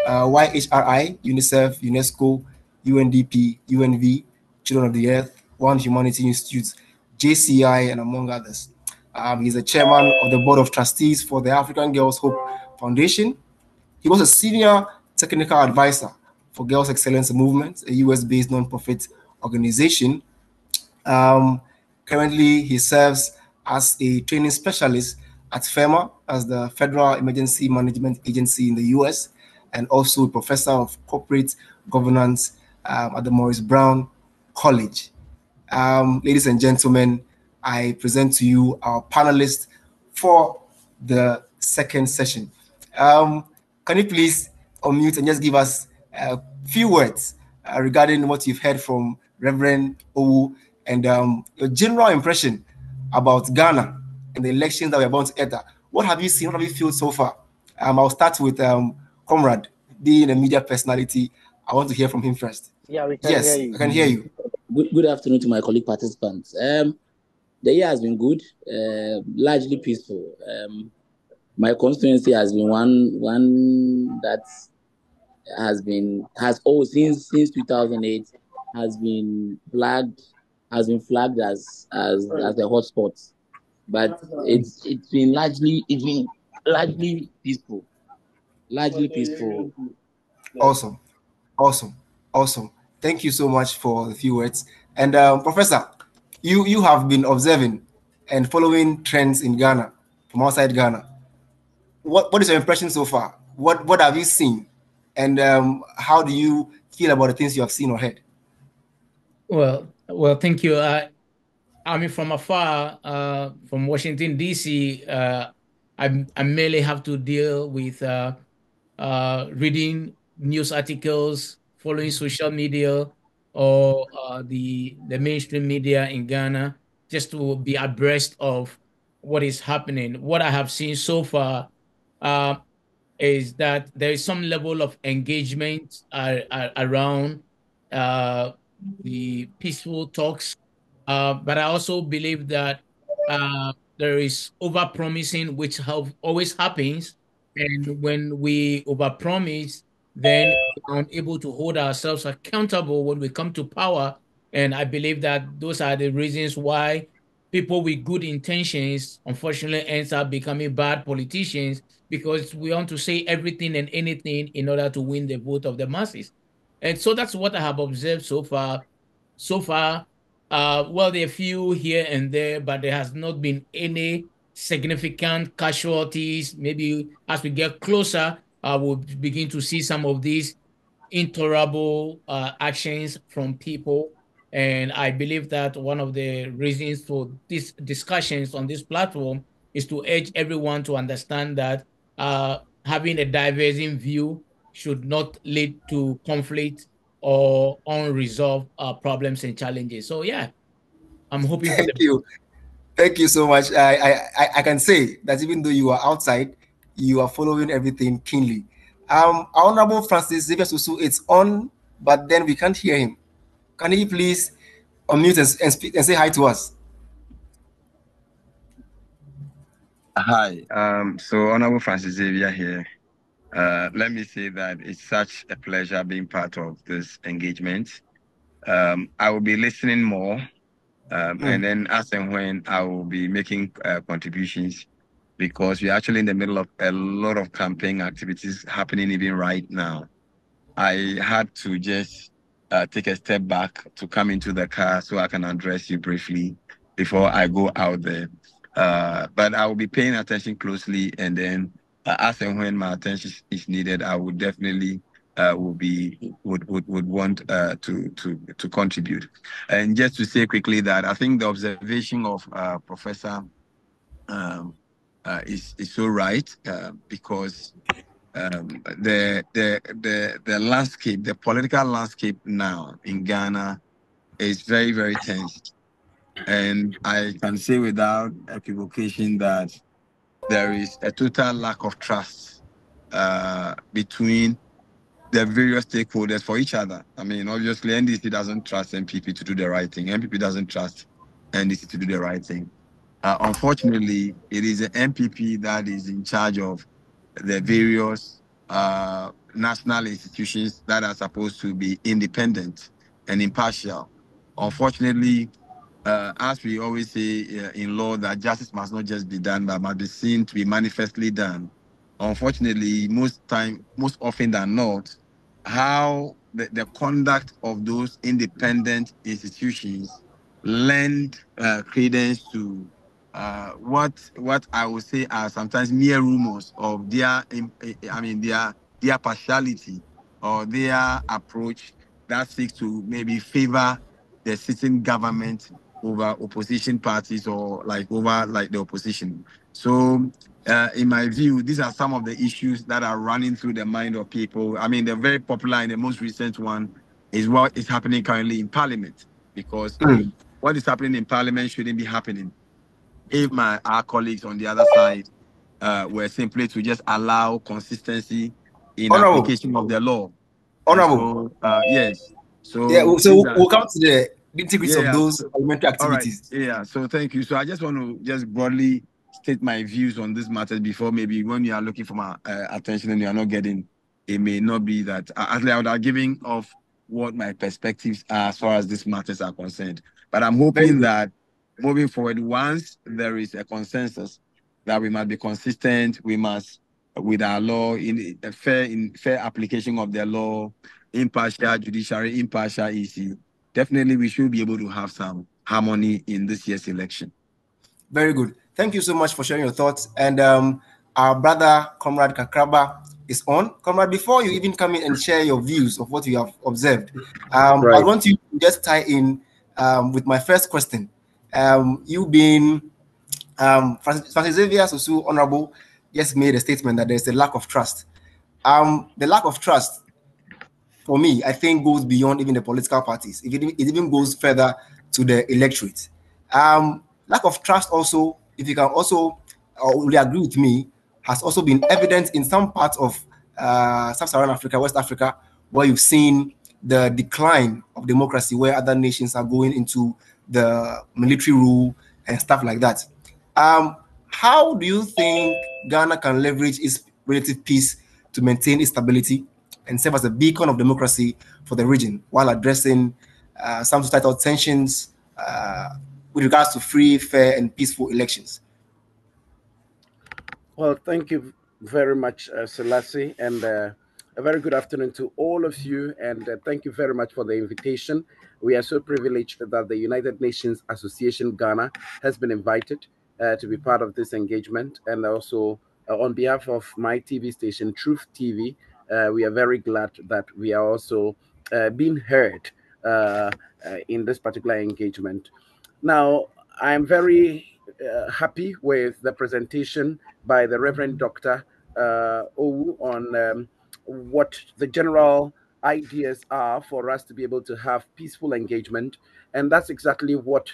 YHRI, UNICEF, UNESCO, UNDP, UNV, Children of the Earth, One Humanity Institute, JCI, and among others. He's the chairman of the Board of Trustees for the African Girls Hope Foundation. He was a senior technical advisor for Girls Excellence Movement, a US-based nonprofit organization. Currently, he serves as a training specialist at FEMA, as the Federal Emergency Management Agency in the US, and also a professor of corporate governance at the Morris Brown College. Ladies and gentlemen, I present to you our panelists for the second session. Can you please unmute and just give us a few words regarding what you've heard from Reverend Owu and your general impression about Ghana and the elections that we're about to enter? What have you seen? What have you felt so far? I'll start with Comrade, being a media personality. I want to hear from him first.
Yeah, we can hear you.
I can hear you.
Good afternoon to my colleague participants. The year has been good, largely peaceful. My constituency has been one that has always since 2008 has been flagged as the hotspot, but it's been largely peaceful,
Awesome. Thank you so much for the few words. And Professor, you have been observing and following trends in Ghana from outside Ghana. What is your impression so far? What have you seen, and how do you feel about the things you have seen or heard?
Well, thank you. I mean, from afar, from Washington D.C., I merely have to deal with reading news articles, following social media, or the mainstream media in Ghana, just to be abreast of what is happening. What I have seen so far is that there is some level of engagement around the peaceful talks, but I also believe that there is over-promising, which always happens. And when we overpromise, then we're unable to hold ourselves accountable when we come to power. And I believe that those are the reasons why people with good intentions, unfortunately, ends up becoming bad politicians, because we want to say everything and anything in order to win the vote of the masses. And so that's what I have observed so far. Well, there are a few here and there, but there has not been any significant casualties. Maybe as we get closer, we'll begin to see some of these intolerable actions from people. And I believe that one of the reasons for these discussions on this platform is to urge everyone to understand that having a diverging view should not lead to conflict or unresolved problems and challenges. So yeah, I'm hoping for
Thank you so much. I can say that even though you are outside, you are following everything keenly. Honorable Francis Xavier Susu, it's on, but then we can't hear him. Can he please unmute and speak and say hi to us?
Hi. So Honorable Francis Xavier here. Let me say that it's such a pleasure being part of this engagement. I will be listening more, and then as and when I will be making contributions, because we're actually in the middle of a lot of campaign activities happening even right now. I had to just take a step back to come into the car so I can address you briefly before I go out there. But I will be paying attention closely, and then as and when my attention is needed, I would definitely would want to contribute. And just to say quickly that I think the observation of Professor is so right, because the landscape, the political landscape now in Ghana is very, very tense. And I can say without equivocation that there is a total lack of trust between the various stakeholders for each other. I mean, obviously, NDC doesn't trust MPP to do the right thing. MPP doesn't trust NDC to do the right thing. Unfortunately, it is the MPP that is in charge of the various national institutions that are supposed to be independent and impartial. Unfortunately, as we always say in law, that justice must not just be done, but must be seen to be manifestly done. Unfortunately, most often than not, how the conduct of those independent institutions lend credence to what I would say are sometimes mere rumors of their partiality or their approach that seeks to maybe favor the sitting government over opposition parties or like over like the opposition. So in my view, these are some of the issues that are running through the mind of people. I mean, the very popular and the most recent one is what is happening currently in Parliament, because what is happening in Parliament shouldn't be happening if our colleagues on the other side were simply to just allow consistency in
Honorable.
application of the law.
Honorable.
So, yes.
Yeah,
So,
so we'll come to the nitty-gritty of those parliamentary
all right.
activities.
Yeah. So thank you. So I just want to just broadly state my views on this matter before maybe when you are looking for my attention and you are not getting, it may not be that actually I would have given off what my perspectives are as far as these matters are concerned. But I'm hoping that moving forward, once there is a consensus that we must be consistent, we must with our law in fair application of the law, impartial judiciary, impartial EC. Definitely, we should be able to have some harmony in this year's election.
Very good. Thank you so much for sharing your thoughts. And our brother, Comrade Kakraba, is on. Comrade, before you even come in and share your views of what you have observed, I want you to just tie in with my first question. You being Francis Xavier Susu, Honorable, just made a statement that there's a lack of trust. The lack of trust, for me, I think goes beyond even the political parties. It even goes further to the electorate. Lack of trust also, if you can also will agree with me, has also been evident in some parts of sub-Saharan Africa, West Africa, where you've seen the decline of democracy, where other nations are going into the military rule and stuff like that. How do you think Ghana can leverage its relative peace to maintain its stability and serve as a beacon of democracy for the region while addressing some societal tensions with regards to free, fair, and peaceful elections?
Well, thank you very much, Selassie, and a very good afternoon to all of you, and thank you very much for the invitation. We are so privileged that the United Nations Association Ghana has been invited to be part of this engagement, and also on behalf of my TV station, Truth TV, we are very glad that we are also being heard in this particular engagement. Now, I'm very happy with the presentation by the Reverend Dr. Owu on what the general ideas are for us to be able to have peaceful engagement. And that's exactly what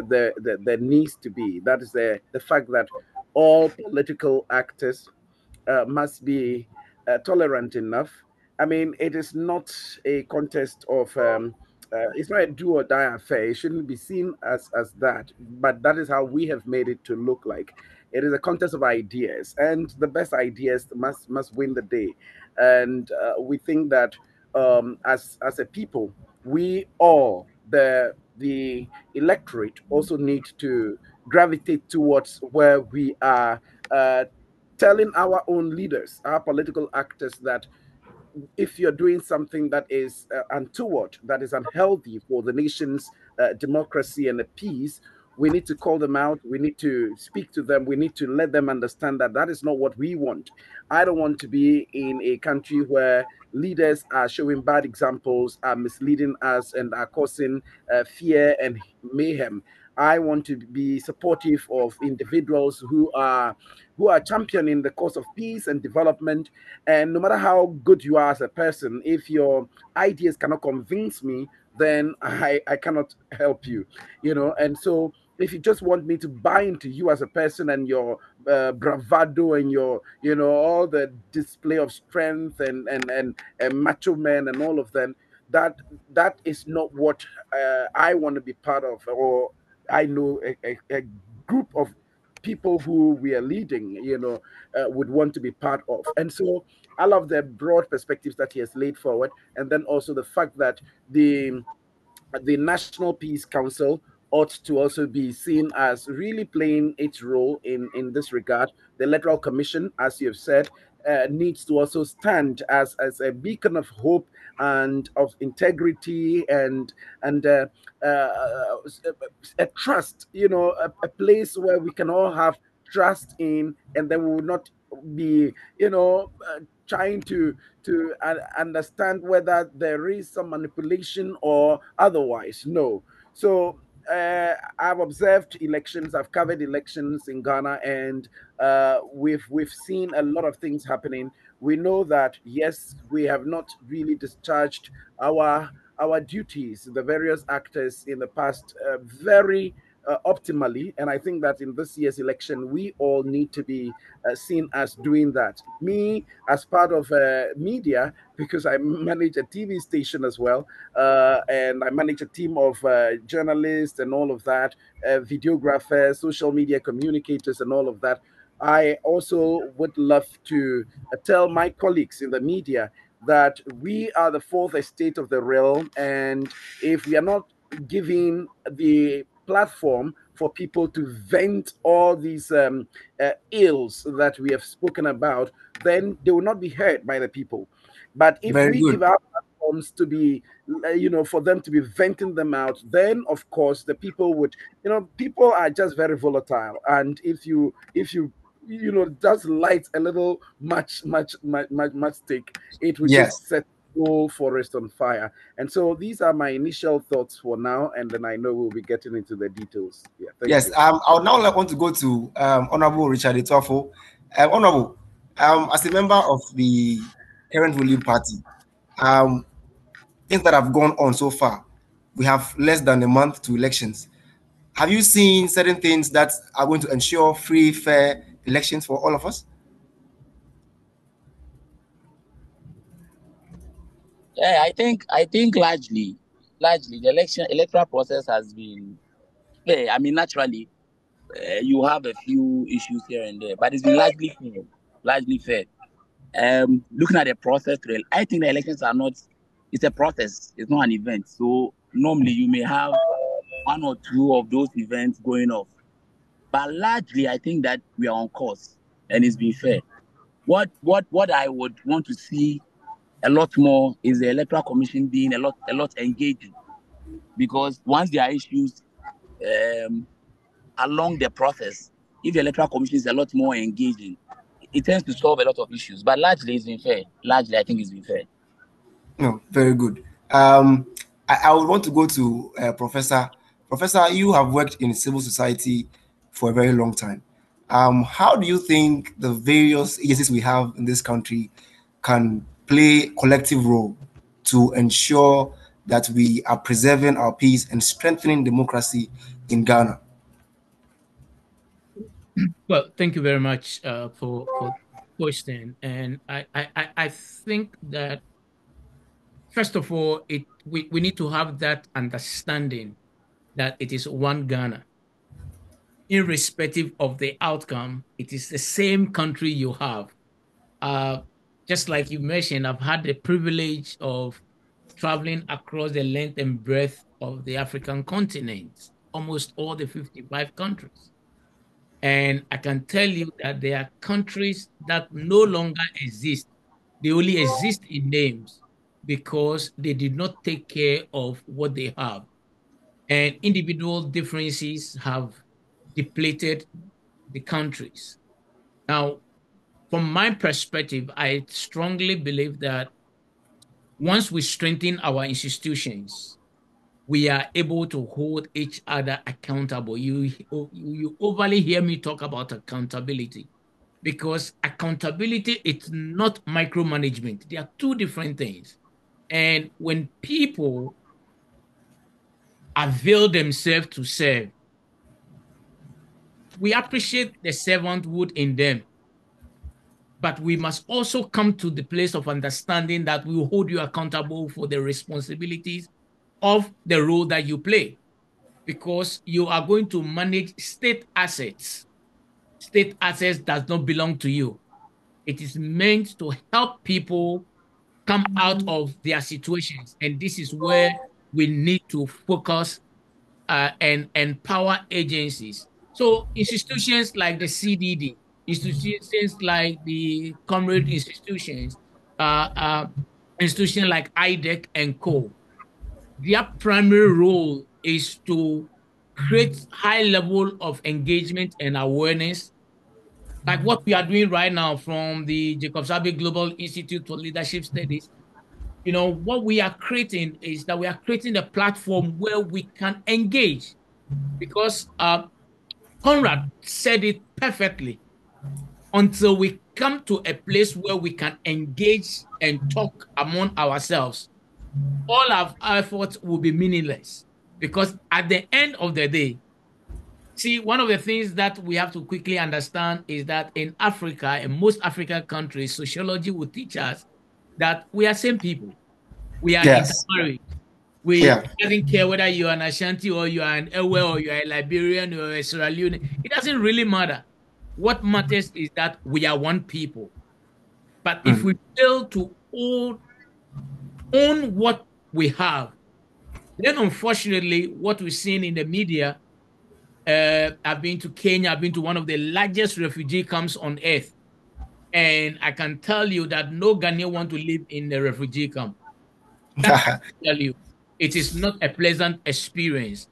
there needs to be. That is the fact that all political actors must be tolerant enough. I mean, it is not a contest of it's not a do or die affair. It shouldn't be seen as that, but that is how we have made it to look like. It is a contest of ideas, and the best ideas must win the day. And we think that as a people, we all the electorate also need to gravitate towards where we are telling our own leaders, our political actors, that if you're doing something that is untoward, that is unhealthy for the nation's democracy and the peace, we need to call them out. We need to speak to them. We need to let them understand that that is not what we want. I don't want to be in a country where leaders are showing bad examples, are misleading us, and are causing fear and mayhem. I want to be supportive of individuals who are championing the cause of peace and development. And no matter how good you are as a person, if your ideas cannot convince me, then I cannot help you, And so if you just want me to buy into you as a person and your bravado and your, all the display of strength and macho men and all of them, that is not what I want to be part of, or I know a group of people who we are leading, would want to be part of. And so I love the broad perspectives that he has laid forward, and then also the fact that the National Peace Council ought to also be seen as really playing its role in this regard. The Electoral Commission, as you have said, needs to also stand as a beacon of hope and of integrity and a trust, a place where we can all have trust in, and then we will not be, trying to understand whether there is some manipulation or otherwise. No. So I've observed elections. I've covered elections in Ghana, and we've seen a lot of things happening. We know that yes, we have not really discharged our duties, the various actors in the past, very optimally. And I think that in this year's election, we all need to be seen as doing that. Me, as part of media, because I manage a TV station as well, and I manage a team of journalists and all of that, videographers, social media communicators, and all of that. I also would love to tell my colleagues in the media that we are the fourth estate of the realm, and if we are not giving the platform for people to vent all these ills that we have spoken about, then they will not be heard by the people. But if
Very
we
good.
give our platforms to be, for them to be venting them out, then of course the people would, people are just very volatile, and if you just light a little much stick, it would
Yes.
just set the whole forest on fire. And so these are my initial thoughts for now, and then I know we'll be getting into the details. Yeah, thank
Yes.
you.
I would now want to go to Honorable Richard Etofo. Honorable, as a member of the current ruling party, um, things that have gone on so far, we have less than a month to elections. Have you seen certain things that are going to ensure free, fair elections for all of us?
Yeah, I think largely the electoral process has been, yeah, I mean, naturally, you have a few issues here and there, but it's been largely fair. Largely fair. Looking at the process, I think the elections are not, it's a process, it's not an event. So normally you may have one or two of those events going off. But largely, I think that we are on course and it's been fair. What I would want to see a lot more is the Electoral Commission being a lot engaging, because once there are issues along the process, if the Electoral Commission is a lot more engaging, it tends to solve a lot of issues. But largely, it's been fair. Largely, I think it's been fair.
No, very good. I would want to go to Professor. Professor, you have worked in civil society for a very long time. How do you think the various agencies we have in this country can play a collective role to ensure that we are preserving our peace and strengthening democracy in Ghana?
Well, thank you very much for the question. And I think that first of all, we need to have that understanding that it is one Ghana. Irrespective of the outcome, it is the same country you have. Uh, just like you mentioned, I've had the privilege of traveling across the length and breadth of the African continent, almost all the 55 countries. And I can tell you that there are countries that no longer exist. They only exist in names because they did not take care of what they have. And individual differences have depleted the countries. Now, from my perspective, I strongly believe that once we strengthen our institutions, we are able to hold each other accountable. You overly hear me talk about accountability, because accountability is not micromanagement. They are two different things. And when people avail themselves to serve, we appreciate the servanthood in them. But we must also come to the place of understanding that we will hold you accountable for the responsibilities of the role that you play, because you are going to manage state assets. State assets does not belong to you. It is meant to help people come out of their situations. And this is where we need to focus and empower agencies. So institutions like the CDD, institutions like the comrade institutions, uh, uh, institutions like IDEC and co, their primary role is to create high level of engagement and awareness, like what we are doing right now from the Jacobs-Abbey Global Institute for Leadership Studies. You know, what we are creating is that we are creating a platform where we can engage, because Conrad said it perfectly. Until we come to a place where we can engage and talk among ourselves, all our efforts will be meaningless. Because at the end of the day, see, one of the things that we have to quickly understand is that in Africa, in most African countries, sociology will teach us that we are same people. We are
Yes.
intermarried.
Yeah.
It doesn't care whether you are an Ashanti or you are an Ewe or you are a Liberian or a Sierra Leone. It doesn't really matter. What matters is that we are one people. But if we fail to own what we have, then unfortunately, what we're seeing in the media, I've been to Kenya, I've been to one of the largest refugee camps on earth. And I can tell you that no Ghanaian want to live in a refugee camp. That I can tell you, it is not a pleasant experience.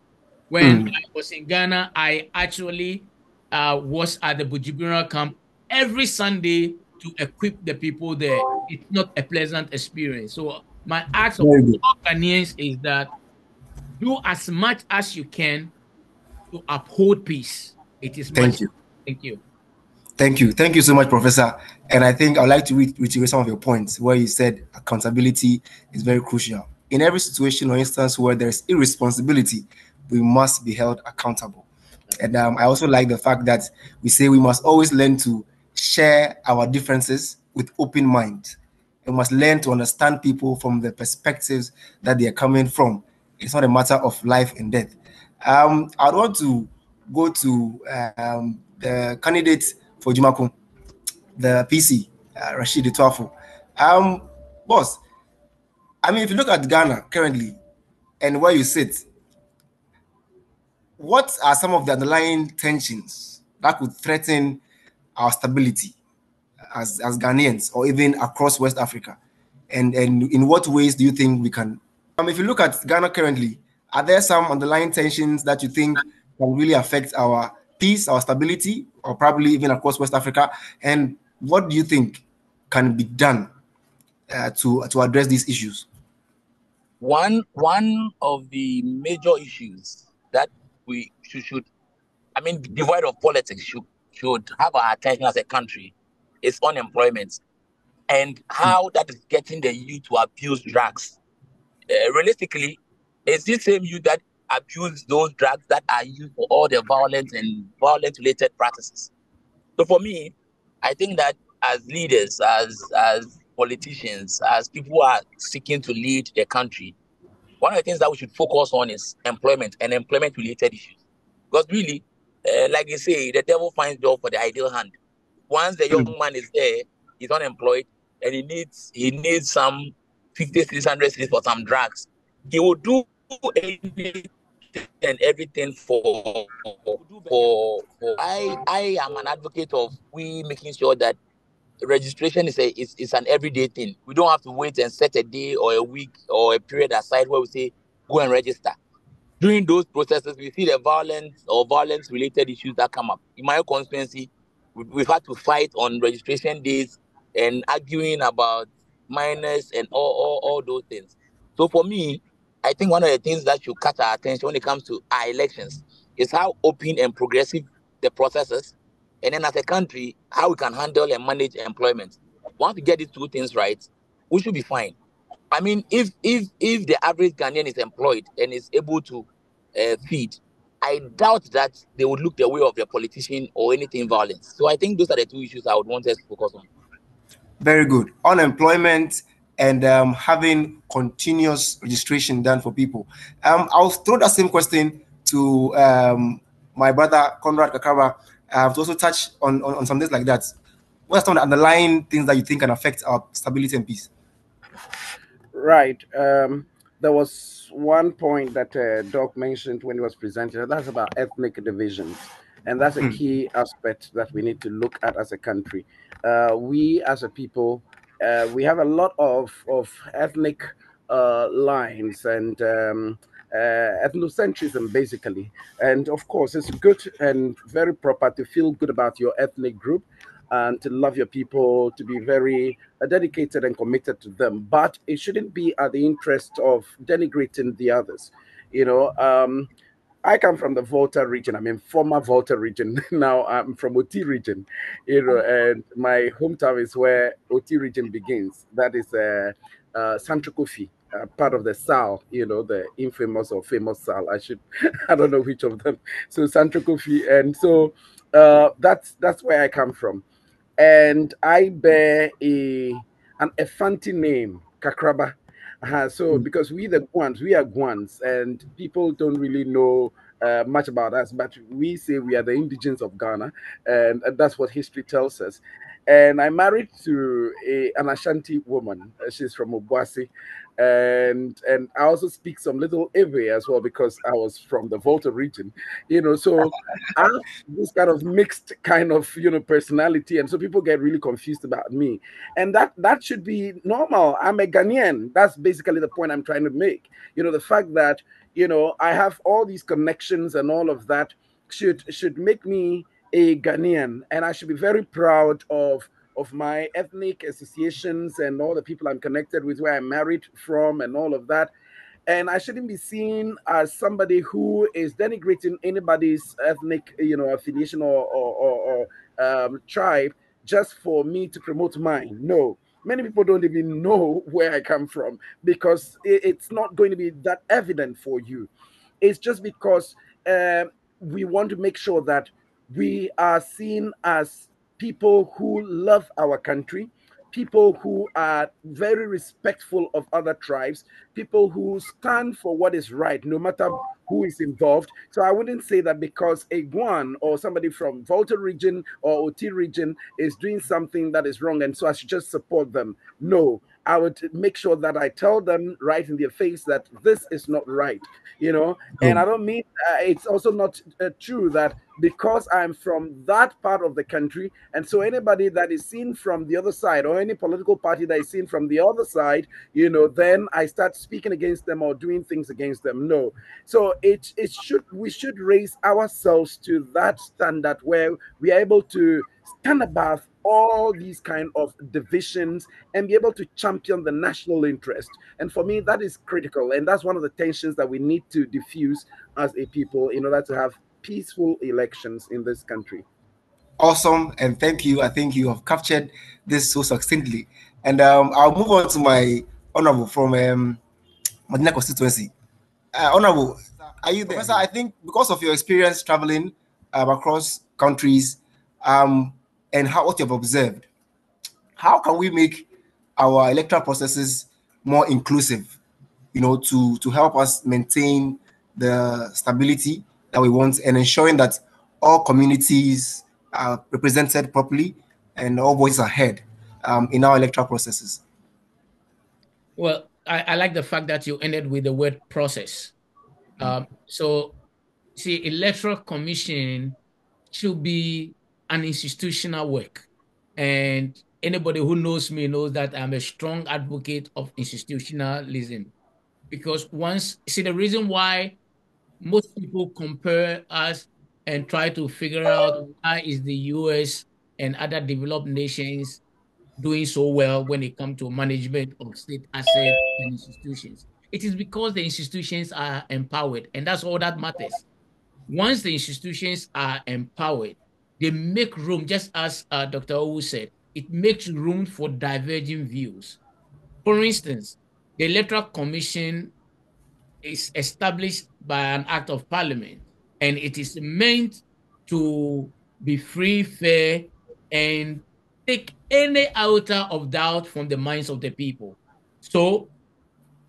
When I was in Ghana, I actually was at the Bujibira camp every Sunday to equip the people there. It's not a pleasant experience. So my ask of all Ghanaians is that do as much as you can to uphold peace. It is much.
Thank you.
Thank you.
Thank you. Thank you so much, Professor. And I think I'd like to reiterate some of your points where you said accountability is very crucial. In every situation or instance where there's irresponsibility, we must be held accountable. And I also like the fact that we say we must always learn to share our differences with open mind. We must learn to understand people from the perspectives that they are coming from. It's not a matter of life and death. I want to go to the candidate for Jumaku, the PC, Rashid Twafu. Boss, I mean, if you look at Ghana currently and where you sit, what are some of the underlying tensions that could threaten our stability as Ghanaians or even across West Africa? And in what ways do you think we can? If you look at Ghana currently, are there some underlying tensions that you think can really affect our peace, our stability, or probably even across West Africa? And what do you think can be done to address these issues?
One of the major issues that we should I mean, devoid of politics, should have our attention as a country is unemployment and how that is getting the youth to abuse drugs. Realistically, it's the same youth that abuse those drugs that are used for all the violence and violence-related practices. So for me, I think that as leaders, as politicians, as people who are seeking to lead the country, one of the things that we should focus on is employment and employment-related issues. Because really, like you say, the devil finds job for the ideal hand. Once the young man is there, he's unemployed, and he needs some 50, 600 cities for some drugs. He will do anything and everything for. I am an advocate of we making sure that registration is an everyday thing. We don't have to wait and set a day or a week or a period aside where we say go and register. During those processes, we see the violence or violence-related issues that come up. In my constituency, we've had to fight on registration days and arguing about minors and all those things. So for me, I think one of the things that should catch our attention when it comes to our elections is how open and progressive the process is. And then as a country, how we can handle and manage employment. Once we get these two things right, we should be fine. I mean, if the average Ghanaian is employed and is able to feed, I doubt that they would look the way of the politician or anything violence. So I think those are the two issues I would want us to focus on.
Very good. Unemployment and having continuous registration done for people. I'll throw that same question to my brother Conrad Kakaba to also touch on some things like that. What are some of the underlying things that you think can affect our stability and peace?
Right. There was one point that Doc mentioned when he was presenting. That's about ethnic divisions. And that's a key aspect that we need to look at as a country. We as a people we have a lot of ethnic lines and ethnocentrism, basically. And of course, it's good and very proper to feel good about your ethnic group and to love your people, to be very dedicated and committed to them. But it shouldn't be at the interest of denigrating the others. You know, I come from the Volta region. I'm in former Volta region. Now I'm from Oti region, and my hometown is where Oti region begins. That is Sancho Kofi, part of the Sal, the infamous or famous Sal. I don't know which of them. So Sancho Kofi, and so that's where I come from, and I bear an Efanti name, Kakraba. So because we are Guans, and people don't really know much about us, but we say we are the indigenes of Ghana, and that's what history tells us. And I married to an Ashanti woman. She's from Obuasi, and I also speak some little Ewe as well because I was from the Volta region. So I have this kind of mixed kind of personality, and so people get really confused about me, and that should be normal. I'm a Ghanaian. That's basically the point I'm trying to make. The fact that I have all these connections and all of that should make me a Ghanaian, and I should be very proud of my ethnic associations and all the people I'm connected with, where I'm married from, and all of that. And I shouldn't be seen as somebody who is denigrating anybody's ethnic, affiliation or tribe just for me to promote mine. No, many people don't even know where I come from because it's not going to be that evident for you. It's just because we want to make sure that we are seen as people who love our country, people who are very respectful of other tribes, people who stand for what is right, no matter who is involved. So I wouldn't say that because a Guan or somebody from Volta region or Oti region is doing something that is wrong, and so I should just support them. No, I would make sure that I tell them right in their face that this is not right, And I don't mean it's also not true that because I'm from that part of the country, and so anybody that is seen from the other side or any political party that is seen from the other side, then I start speaking against them or doing things against them. No. So we should raise ourselves to that standard where we are able to stand above all these kind of divisions and be able to champion the national interest. And for me, that is critical. And that's one of the tensions that we need to diffuse as a people in order to have peaceful elections in this country.
Awesome, and thank you. I think you have captured this so succinctly. And I'll move on to my honorable from Madina constituency. Honorable, are you there? Professor, I think because of your experience traveling across countries and what you've observed, how can we make our electoral processes more inclusive, to help us maintain the stability that we want and ensuring that all communities are represented properly and all voices are heard in our electoral processes?
Well, I like the fact that you ended with the word process. So, see, electoral commission should be an institutional work. And anybody who knows me knows that I'm a strong advocate of institutionalism. Because the reason why most people compare us and try to figure out why is the US and other developed nations doing so well when it comes to management of state assets and institutions. It is because the institutions are empowered, and that's all that matters. Once the institutions are empowered, they make room, just as Dr. Owu said, it makes room for diverging views. For instance, the Electoral Commission is established by an act of parliament, and it is meant to be free, fair, and take any iota of doubt from the minds of the people. So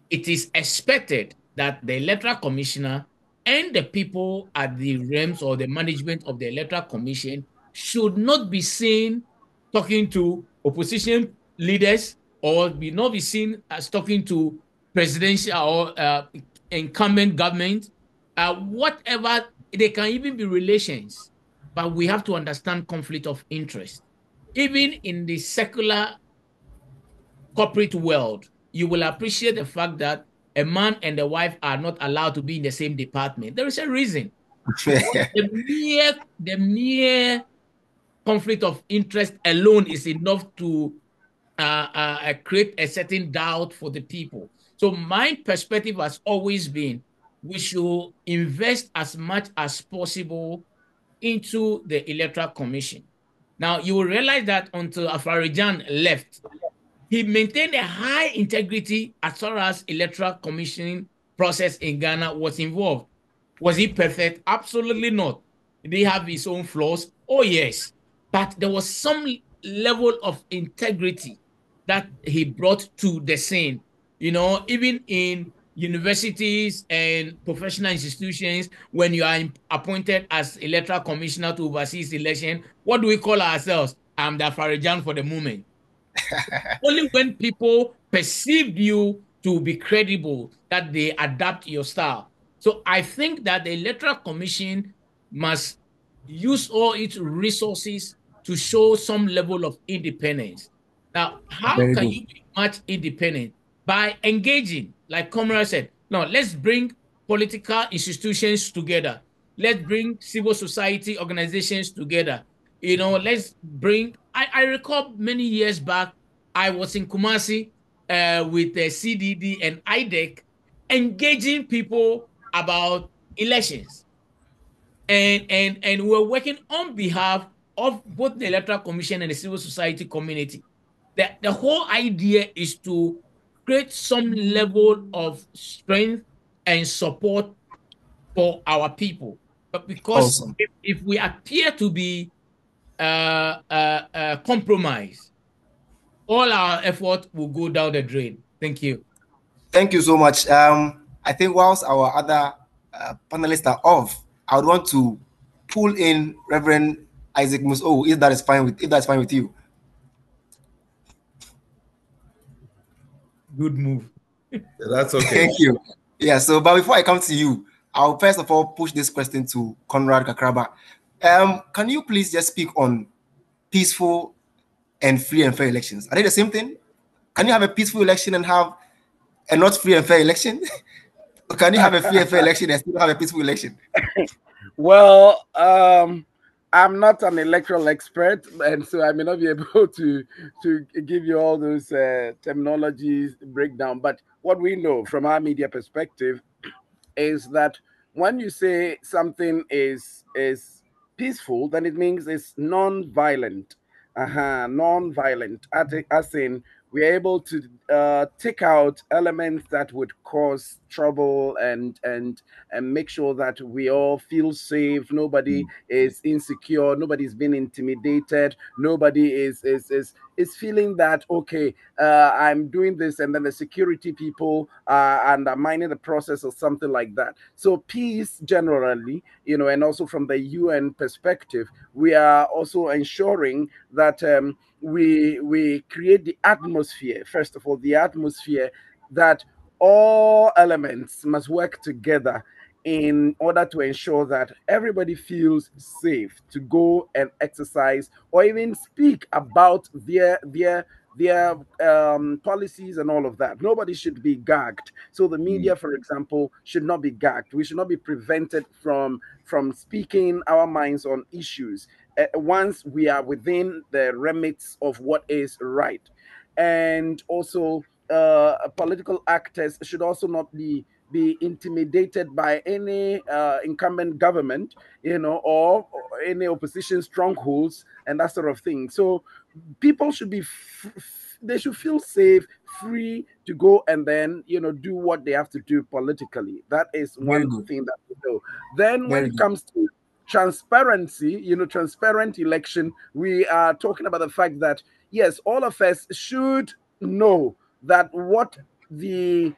it is expected that the electoral commissioner and the people at the realms or the management of the electoral commission should not be seen talking to opposition leaders or not be seen as talking to presidential or incumbent government. Whatever, they can even be relations, but we have to understand conflict of interest. Even in the secular corporate world, you will appreciate the fact that a man and a wife are not allowed to be in the same department. There is a reason. The mere conflict of interest alone is enough to create a certain doubt for the people. So my perspective has always been we should invest as much as possible into the Electoral Commission. Now, you will realize that until Afarijan left, he maintained a high integrity as far as Electoral Commission process in Ghana was involved. Was he perfect? Absolutely not. Did he have his own flaws? Oh, yes. But there was some level of integrity that he brought to the scene. You know, even in universities and professional institutions, when you are appointed as electoral commissioner to oversee the election, what do we call ourselves? I'm the Farijan for the moment. Only when people perceive you to be credible that they adapt your style. So I think that the Electoral Commission must use all its resources to show some level of independence. Now, how
Very
can
good.
you be much independent? By engaging, like Comrade said, no, let's bring political institutions together. Let's bring civil society organizations together. You know, let's bring, I recall many years back, I was in Kumasi with the CDD and IDEC engaging people about elections. And we're working on behalf of both the Electoral Commission and the civil society community. The whole idea is to create some level of strength and support for our people. But because
Awesome.
if we appear to be compromised, all our effort will go down the drain. Thank you.
Thank you so much. I think whilst our other panelists are off, I would want to pull in Reverend Isaac Muso, if that's fine with you.
Good move.
That's okay.
Thank you. Yeah, so but before I come to you, I'll first of all push this question to Conrad Kakraba. Can you please just speak on peaceful and free and fair elections? Are they the same thing? Can you have a peaceful election and have a not free and fair election? Or can you have a free and fair election and still have a peaceful election?
Well, I'm not an electoral expert, and so I may not be able to give you all those terminologies breakdown. But what we know from our media perspective is that when you say something is peaceful, then it means it's non-violent. Non-violent, as in we're able to take out elements that would cause trouble and make sure that we all feel safe. Nobody is insecure. Nobody's been intimidated. Nobody is feeling that okay, I'm doing this, and then the security people are undermining the process or something like that. So peace generally, and also from the UN perspective, we are also ensuring that we create the atmosphere. First of all, the atmosphere that all elements must work together in order to ensure that everybody feels safe to go and exercise or even speak about their policies and all of that. Nobody should be gagged. So the media, for example, should not be gagged. We should not be prevented from speaking our minds on issues once we are within the remits of what is right. And also, political actors should also not be intimidated by any incumbent government, or any opposition strongholds and that sort of thing. So people should be they should feel safe, free to go and then do what they have to do politically. That is one thing that we know. Then when it comes to transparency, transparent election, we are talking about the fact that yes, all of us should know that what the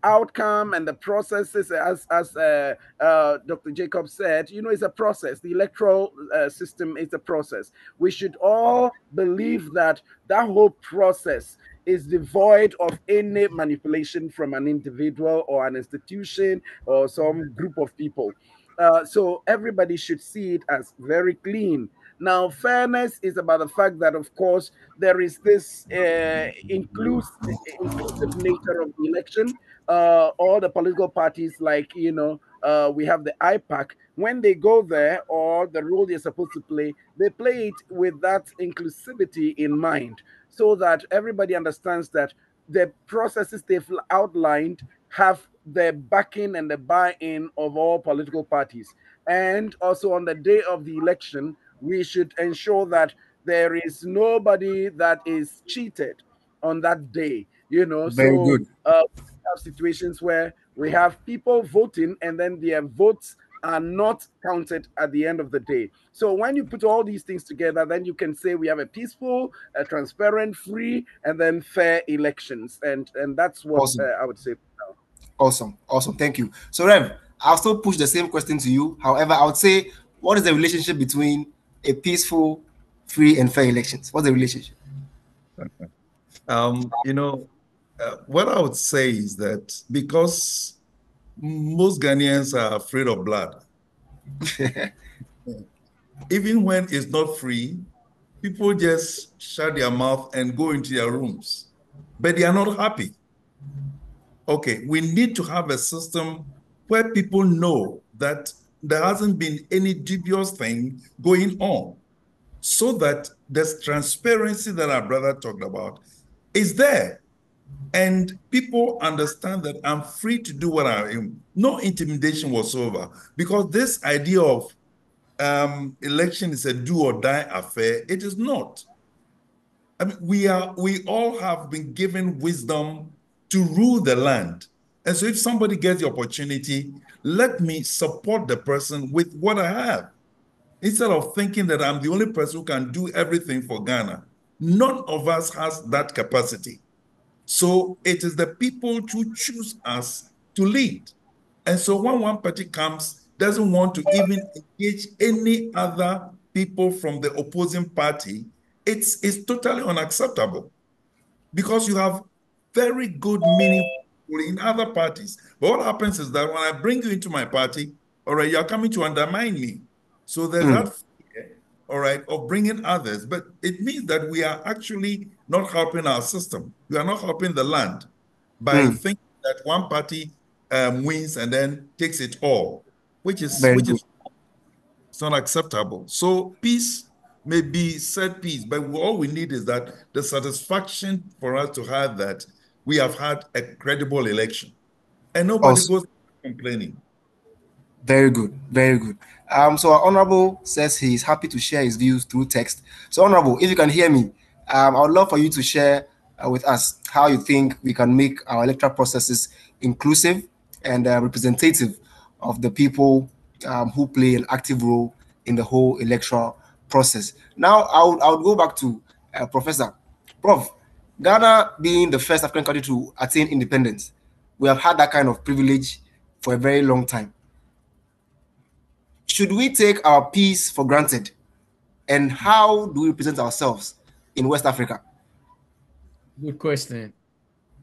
outcome and the processes, as Dr. Jacobs said, is a process. The electoral system is a process. We should all believe that that whole process is devoid of any manipulation from an individual or an institution or some group of people. So everybody should see it as very clean. Now, fairness is about the fact that, of course, there is this inclusive nature of the election. All the political parties, like, we have the IPAC, when they go there, or the role they're supposed to play, they play it with that inclusivity in mind, so that everybody understands that the processes they've outlined have the backing and the buy-in of all political parties. And also, on the day of the election, we should ensure that there is nobody that is cheated on that day.
Very
So
good.
we have situations where we have people voting and then their votes are not counted at the end of the day. So when you put all these things together, then you can say we have a peaceful, transparent, free, and then fair elections, and that's what
Awesome.
I would say.
Awesome. Awesome. Thank you. So, Rev, I'll still push the same question to you. However, I would say, what is the relationship between a peaceful, free, and fair elections? What's the relationship?
What I would say is that because most Ghanaians are afraid of blood, even when it's not free, people just shut their mouth and go into their rooms, but they are not happy. Okay, we need to have a system where people know that there hasn't been any dubious thing going on, so that this transparency that our brother talked about is there. And people understand that I'm free to do what I am. No intimidation whatsoever. Because this idea of election is a do or die affair, it is not. I mean, we all have been given wisdom to rule the land. And so if somebody gets the opportunity, let me support the person with what I have, instead of thinking that I'm the only person who can do everything for Ghana. None of us has that capacity. So it is the people who choose us to lead. And so when one party comes, doesn't want to even engage any other people from the opposing party, it's totally unacceptable, because you have very good, meaningful people in other parties. But what happens is that when I bring you into my party, all right, you're coming to undermine me. So there's that fear, all right, of bringing others. But it means that we are actually not helping our system. We are not helping the land by thinking that one party wins and then takes it all, which is
Very good.
it's not acceptable. So peace may be said peace, but all we need is that the satisfaction for us to have that we have had a credible election, and nobody
Awesome.
goes complaining.
Very good. Very good. So our Honorable says he is happy to share his views through text. So Honorable, if you can hear me, I would love for you to share with us how you think we can make our electoral processes inclusive and representative of the people who play an active role in the whole electoral process. Now, I would go back to Professor. Prof, Ghana being the first African country to attain independence, we have had that kind of privilege for a very long time. Should we take our peace for granted? And how do we present ourselves in West Africa?
Good question.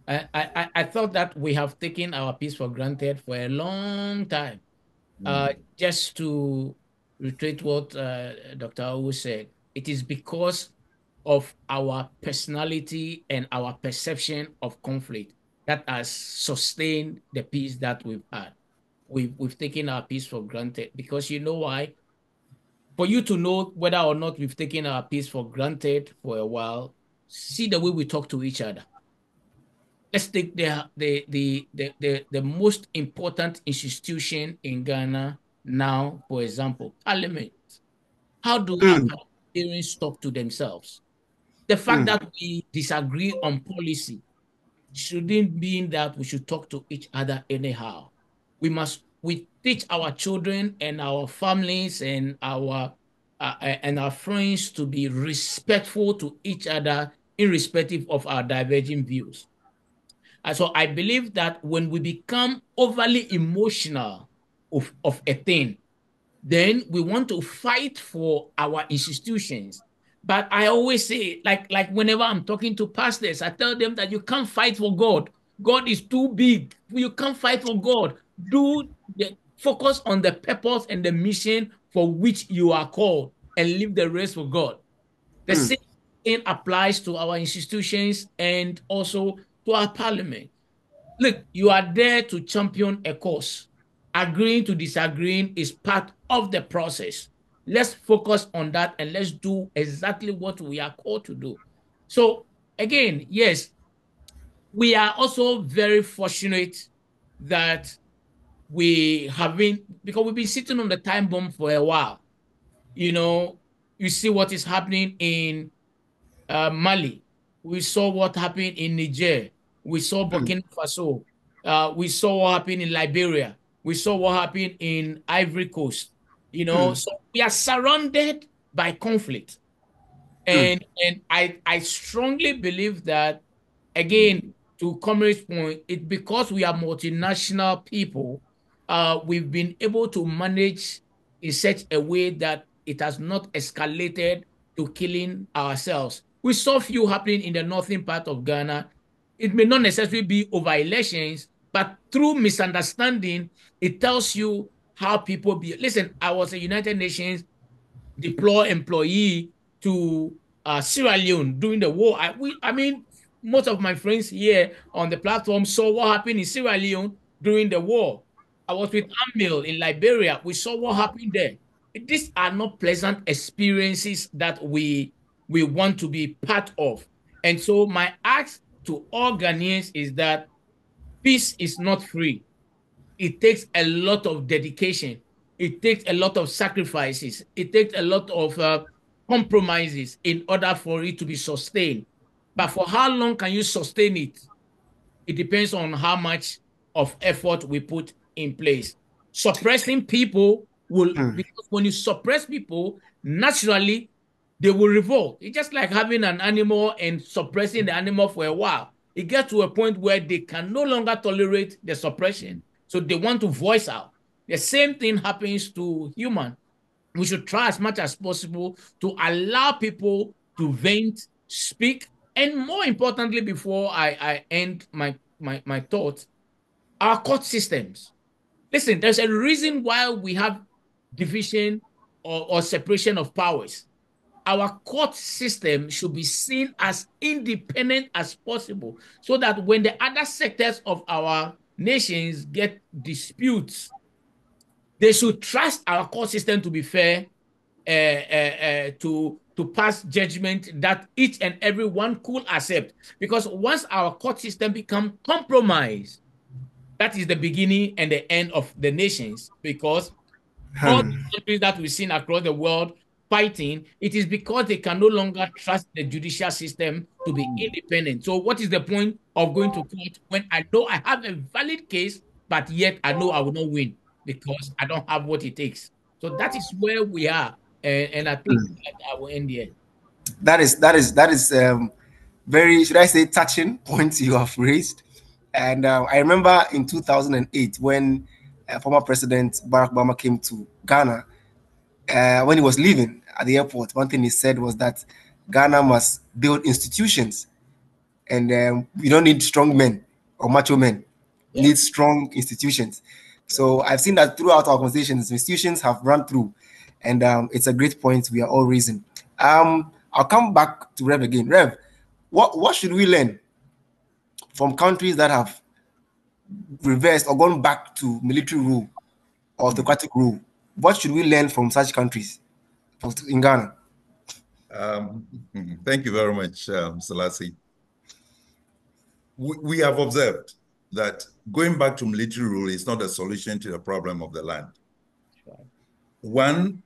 I thought that we have taken our peace for granted for a long time. Just to reiterate what Dr. Awu said, it is because of our personality and our perception of conflict that has sustained the peace that we've had. We've taken our peace for granted, because you know why? For you to know whether or not we've taken our peace for granted for a while, see the way we talk to each other. Let's take the most important institution in Ghana now, for example, Parliament. How do our parliamentarians talk to themselves? The fact that we disagree on policy shouldn't mean that we should talk to each other anyhow. We teach our children and our families and our friends to be respectful to each other, irrespective of our diverging views. And so I believe that when we become overly emotional of a thing, then we want to fight for our institutions. But I always say, like whenever I'm talking to pastors, I tell them that you can't fight for God. God is too big. You can't fight for God. Focus on the purpose and the mission for which you are called. and leave the rest for God. The same thing applies to our institutions and also to our parliament. Look, you are there to champion a cause. Agreeing to disagreeing is part of the process. Let's focus on that and let's do exactly what we are called to do. So again, yes, we are also very fortunate that we have been, because we've been sitting on the time bomb for a while. You know, you see what is happening in Mali. We saw what happened in Niger. We saw Burkina Faso. We saw what happened in Liberia. We saw what happened in Ivory Coast. You know, so we are surrounded by conflict. And I strongly believe that, again, to Comrade's point, it's because we are multinational people, we've been able to manage in such a way that it has not escalated to killing ourselves. We saw few happening in the northern part of Ghana. It may not necessarily be over elections, but through misunderstanding, it tells you how people be. Listen, I was a United Nations deploy employee to Sierra Leone during the war. I mean, most of my friends here on the platform saw what happened in Sierra Leone during the war. I was with Amil in Liberia. We saw what happened there. These are not pleasant experiences that we want to be part of. And so my ask to all Ghanaians is that peace is not free. It takes a lot of dedication. It takes a lot of sacrifices. It takes a lot of compromises in order for it to be sustained. But for how long can you sustain it? It depends on how much of effort we put in place. Suppressing people will, because when you suppress people, naturally, they will revolt. It's just like having an animal and suppressing the animal for a while. It gets to a point where they can no longer tolerate the suppression. So they want to voice out. The same thing happens to humans. We should try as much as possible to allow people to vent, speak, and more importantly, before I end my thoughts, our court systems. Listen, there's a reason why we have division or separation of powers. Our court system should be seen as independent as possible so that when the other sectors of our nations get disputes, they should trust our court system to be fair, to pass judgment that each and every one could accept. Because once our court system becomes compromised, that is the beginning and the end of the nations. Because all the countries that we've seen across the world fighting, it is because they can no longer trust the judicial system to be independent. So what is the point of going to court when I know I have a valid case, but yet I know I will not win because I don't have what it takes? So that is where we are. And I think that I will end here.
That is very, should I say, touching points you have raised. And I remember in 2008 when former President Barack Obama came to Ghana, when he was leaving at the airport, one thing he said was that Ghana must build institutions, and we don't need strong men or macho men. We need strong institutions. So I've seen that throughout our conversations, institutions have run through, and it's a great point we are all raising. I'll come back to Rev again. Rev, what should we learn from countries that have reversed or gone back to military rule or autocratic rule? What should we learn from such countries in Ghana?
Thank you very much, Selassie. We have observed that going back to military rule is not a solution to the problem of the land. One,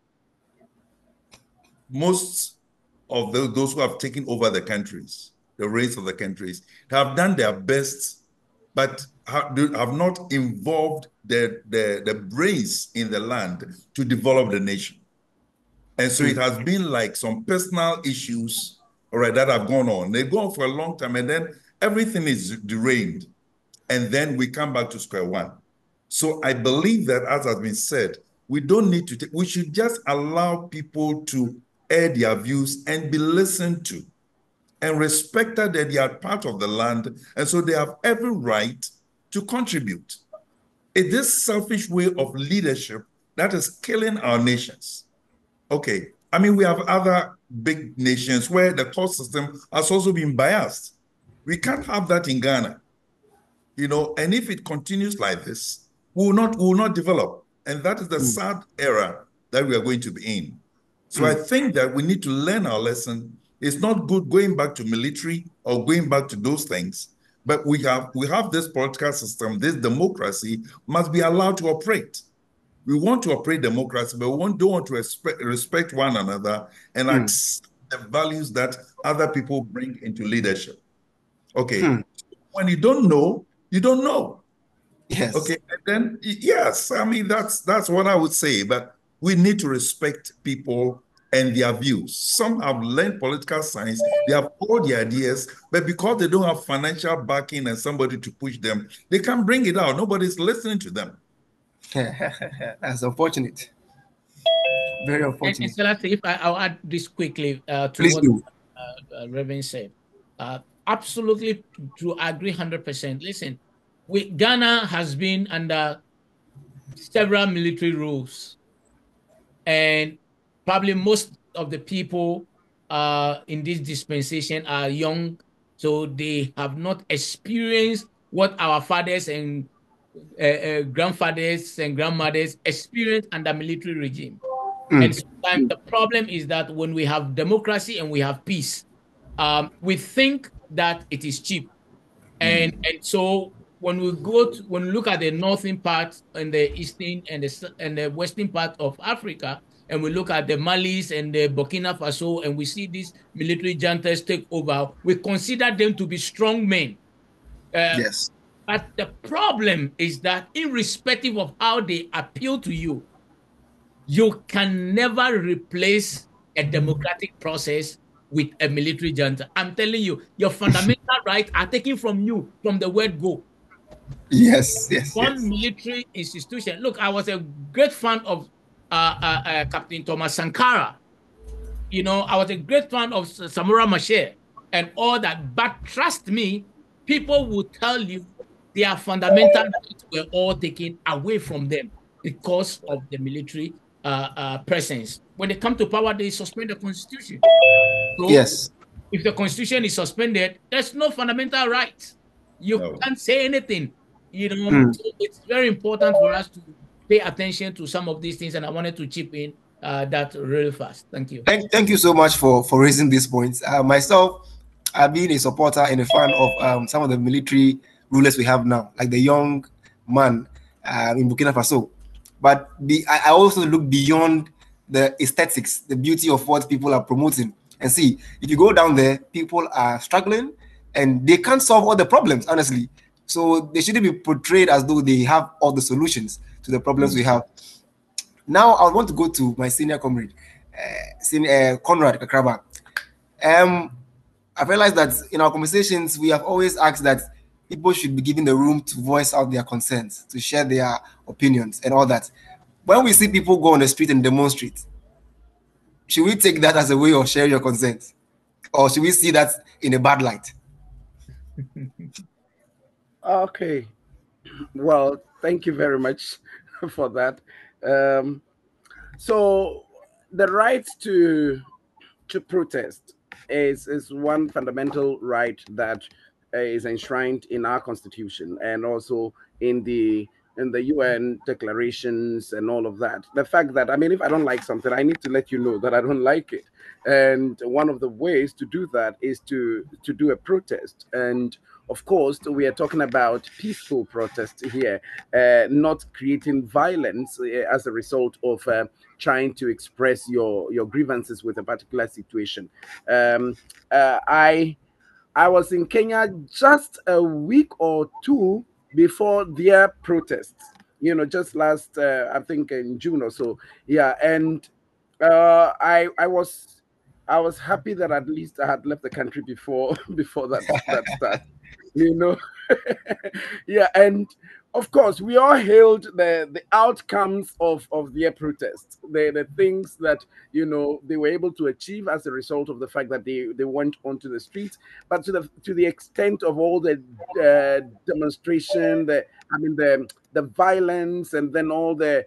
most of those who have taken over the countries, the race of the countries, have done their best, but have not involved the brains in the land to develop the nation. And so it has been like some personal issues, all right, that have gone on. They've gone for a long time, and then everything is derailed. And then we come back to square one. So I believe that, as has been said, we don't need to, we should just allow people to air their views and be listened to and respected that they are part of the land. And so they have every right to contribute. It's this selfish way of leadership that is killing our nations. Okay, I mean, we have other big nations where the court system has also been biased. We can't have that in Ghana, you know, and if it continues like this, we will not develop. And that is the sad era that we are going to be in. So I think that we need to learn our lesson. It's not good going back to military or going back to those things, but we have this political system, this democracy must be allowed to operate. We want to operate democracy, but we don't want to respect one another and accept the values that other people bring into leadership. Okay. When you don't know, you don't know.
Yes.
Okay. And then, yes, I mean, that's what I would say, but we need to respect people and their views. Some have learned political science, they have all the ideas, but because they don't have financial backing and somebody to push them, they can't bring it out. Nobody's listening to them.
That's unfortunate. Very unfortunate.
And if I'll add this quickly to
Please
what
do.
Reverend said. Absolutely to agree 100%. Listen, Ghana has been under several military rules, and probably most of the people in this dispensation are young, so they have not experienced what our fathers and grandfathers and grandmothers experienced under military regime. And sometimes the problem is that when we have democracy and we have peace, we think that it is cheap. And so when we look at the northern part and the eastern and the western part of Africa, and we look at the Malis and the Burkina Faso, and we see these military juntas take over, we consider them to be strong men.
Yes.
But the problem is that irrespective of how they appeal to you, you can never replace a democratic process with a military junta. I'm telling you, your fundamental rights are taken from you from the word go.
Yes.
One military institution. Look, I was a great fan of Captain Thomas Sankara. You know, I was a great fan of Samora Machel and all that. But trust me, people will tell you their fundamental rights were all taken away from them because of the military presence. When they come to power, they suspend the constitution. So
yes.
If the constitution is suspended, there's no fundamental rights. You can't say anything. You know, so it's very important for us to pay attention to some of these things, and I wanted to chip in that really fast. Thank you.
Thank you so much for raising these points. Myself, I've been a supporter and a fan of some of the military rulers we have now, like the young man in Burkina Faso. But I also look beyond the aesthetics, the beauty of what people are promoting. And see, if you go down there, people are struggling and they can't solve all the problems, honestly. So they shouldn't be portrayed as though they have all the solutions to the problems we have. Now, I want to go to my senior comrade, Conrad Kakraba. I realized that in our conversations, we have always asked that people should be given the room to voice out their concerns, to share their opinions and all that. When we see people go on the street and demonstrate, should we take that as a way of sharing your concerns? Or should we see that in a bad light?
Okay. Well, thank you very much for that. So the right to protest is one fundamental right that is enshrined in our constitution and also in the UN declarations and all of that. The fact that, I mean, if I don't like something, I need to let you know that I don't like it. And one of the ways to do that is to do a protest. And of course, we are talking about peaceful protest here, not creating violence as a result of trying to express your grievances with a particular situation. I was in Kenya just a week or two before their protests, you know, just last, I think in June or so. Yeah. And I was happy that at least I had left the country before that started, you know. Yeah. And of course, we all hailed the outcomes of their protests, the things that, you know, they were able to achieve as a result of the fact that they went onto the streets. But to the extent of all the demonstration, the violence, and then all the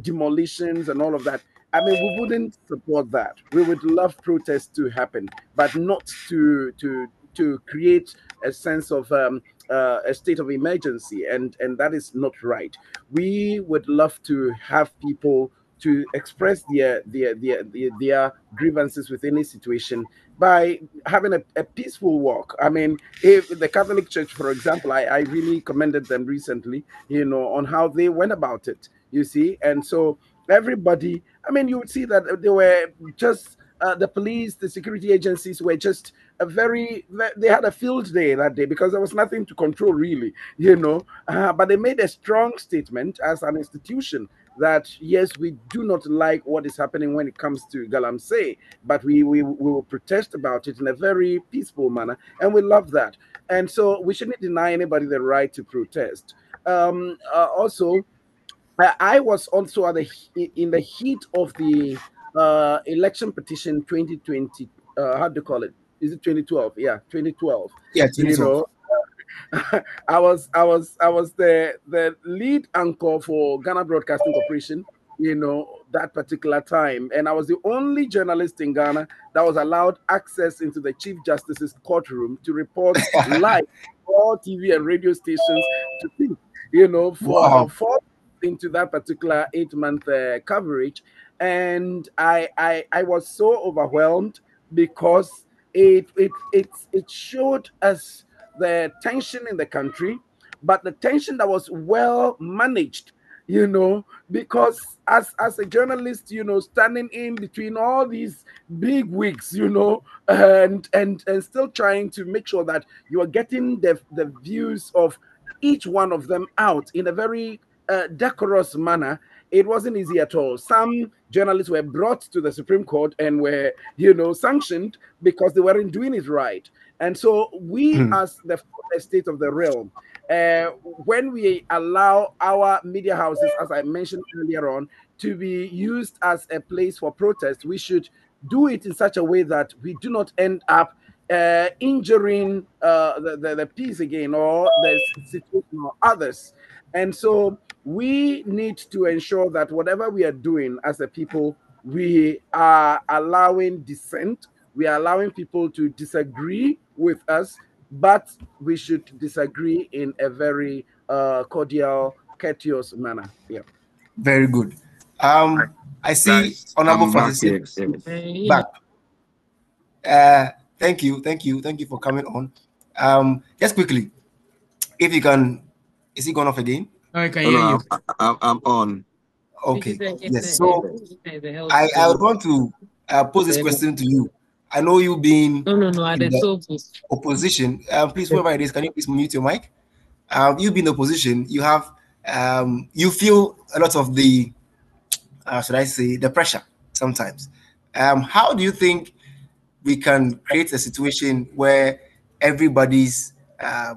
demolitions and all of that, I mean, we wouldn't support that. We would love protests to happen, but not to create a sense of a state of emergency, and that is not right. We would love to have people to express their grievances with any situation by having a peaceful walk. I mean, if the Catholic Church, for example, I really commended them recently, on how they went about it, you see. And so everybody, I mean, you would see that they were just the police, the security agencies were just they had a field day that day because there was nothing to control really, but they made a strong statement as an institution that yes, we do not like what is happening when it comes to Galamsey, but we will protest about it in a very peaceful manner, and we love that. And so we shouldn't deny anybody the right to protest. Also, I was also in the heat of the election petition 2020. How do you call it? Is it 2012? Yeah, 2012.
Yeah,
You
2012.
know, I was the lead anchor for Ghana Broadcasting Corporation, that particular time. And I was the only journalist in Ghana that was allowed access into the Chief Justice's courtroom to report live all TV and radio stations to speak, for
Wow.
about 4 into that particular 8-month coverage. And I was so overwhelmed because it showed us the tension in the country, but the tension that was well managed, because as a journalist, standing in between all these big wigs, and still trying to make sure that you are getting the views of each one of them out in a very decorous manner. It wasn't easy at all. Some journalists were brought to the Supreme Court and were, sanctioned because they weren't doing it right. And so we, as the state of the realm, when we allow our media houses, as I mentioned earlier on, to be used as a place for protest, we should do it in such a way that we do not end up injuring the peace again, or the situation, or others. And so we need to ensure that whatever we are doing as a people, we are allowing dissent. We are allowing people to disagree with us, but we should disagree in a very cordial, courteous manner. Yeah.
Very good. I see
Guys,
Honorable
I'm back
Francis
here.
back. Thank you for coming on. Just quickly, if you can, is he gone off again?
I can hear you.
I'm on.
Okay. Yes. So I would want to pose this question to you. I know you being in the opposition. Please, whoever it is, can you please mute your mic? You being in opposition, you have you feel a lot of the should I say the pressure sometimes. How do you think we can create a situation where everybody's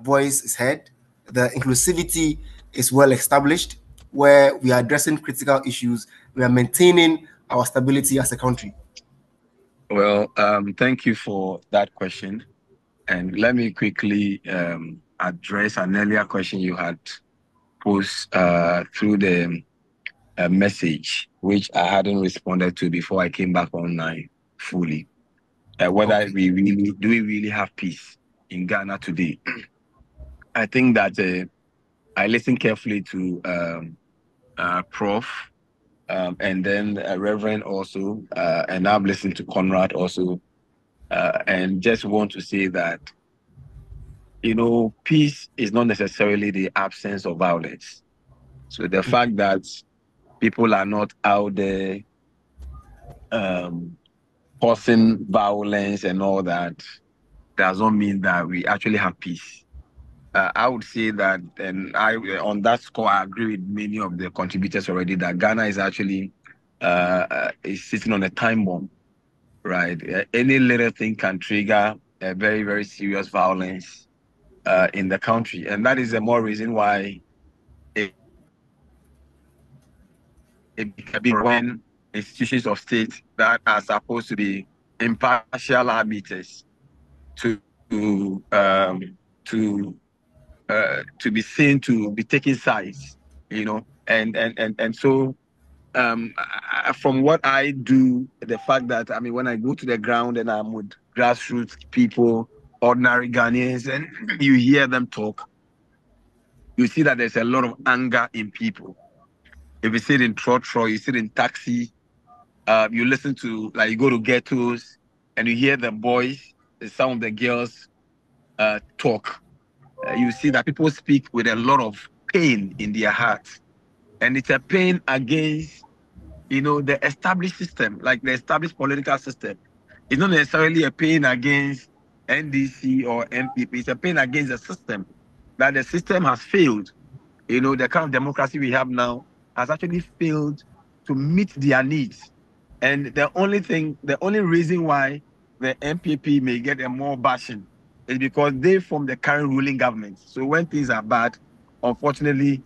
voice is heard, the inclusivity is well established, where we are addressing critical issues, we are maintaining our stability as a country?
Well, thank you for that question. And let me quickly address an earlier question you had posed through the message, which I hadn't responded to before I came back online fully. Whether we really have peace in Ghana today. I think that I listened carefully to Prof. And then Reverend also, and I've listened to Conrad also, and just want to say that, peace is not necessarily the absence of violence. So the fact that people are not out there causing violence and all that does not mean that we actually have peace. I would say that, and on that score, I agree with many of the contributors already, that Ghana is actually is sitting on a time bomb, right? Any little thing can trigger a very, very serious violence in the country. And that is the more reason why it when institutions of state that are supposed to be impartial arbiters to be seen to be taking sides, and so from what I do, the fact that, I mean, when I go to the ground and I'm with grassroots people, ordinary Ghanaians, and you hear them talk, you see that there's a lot of anger in people. If you sit in trotro, you sit in taxi, you listen to, like, you go to ghettos and you hear the boys, some of the girls talk. You see that people speak with a lot of pain in their hearts. And it's a pain against, the established system, like the established political system. It's not necessarily a pain against NDC or MPP. It's a pain against the system, that the system has failed. The kind of democracy we have now has actually failed to meet their needs. And the only reason why the MPP may get a more bashing is because they form the current ruling government. So when things are bad, unfortunately,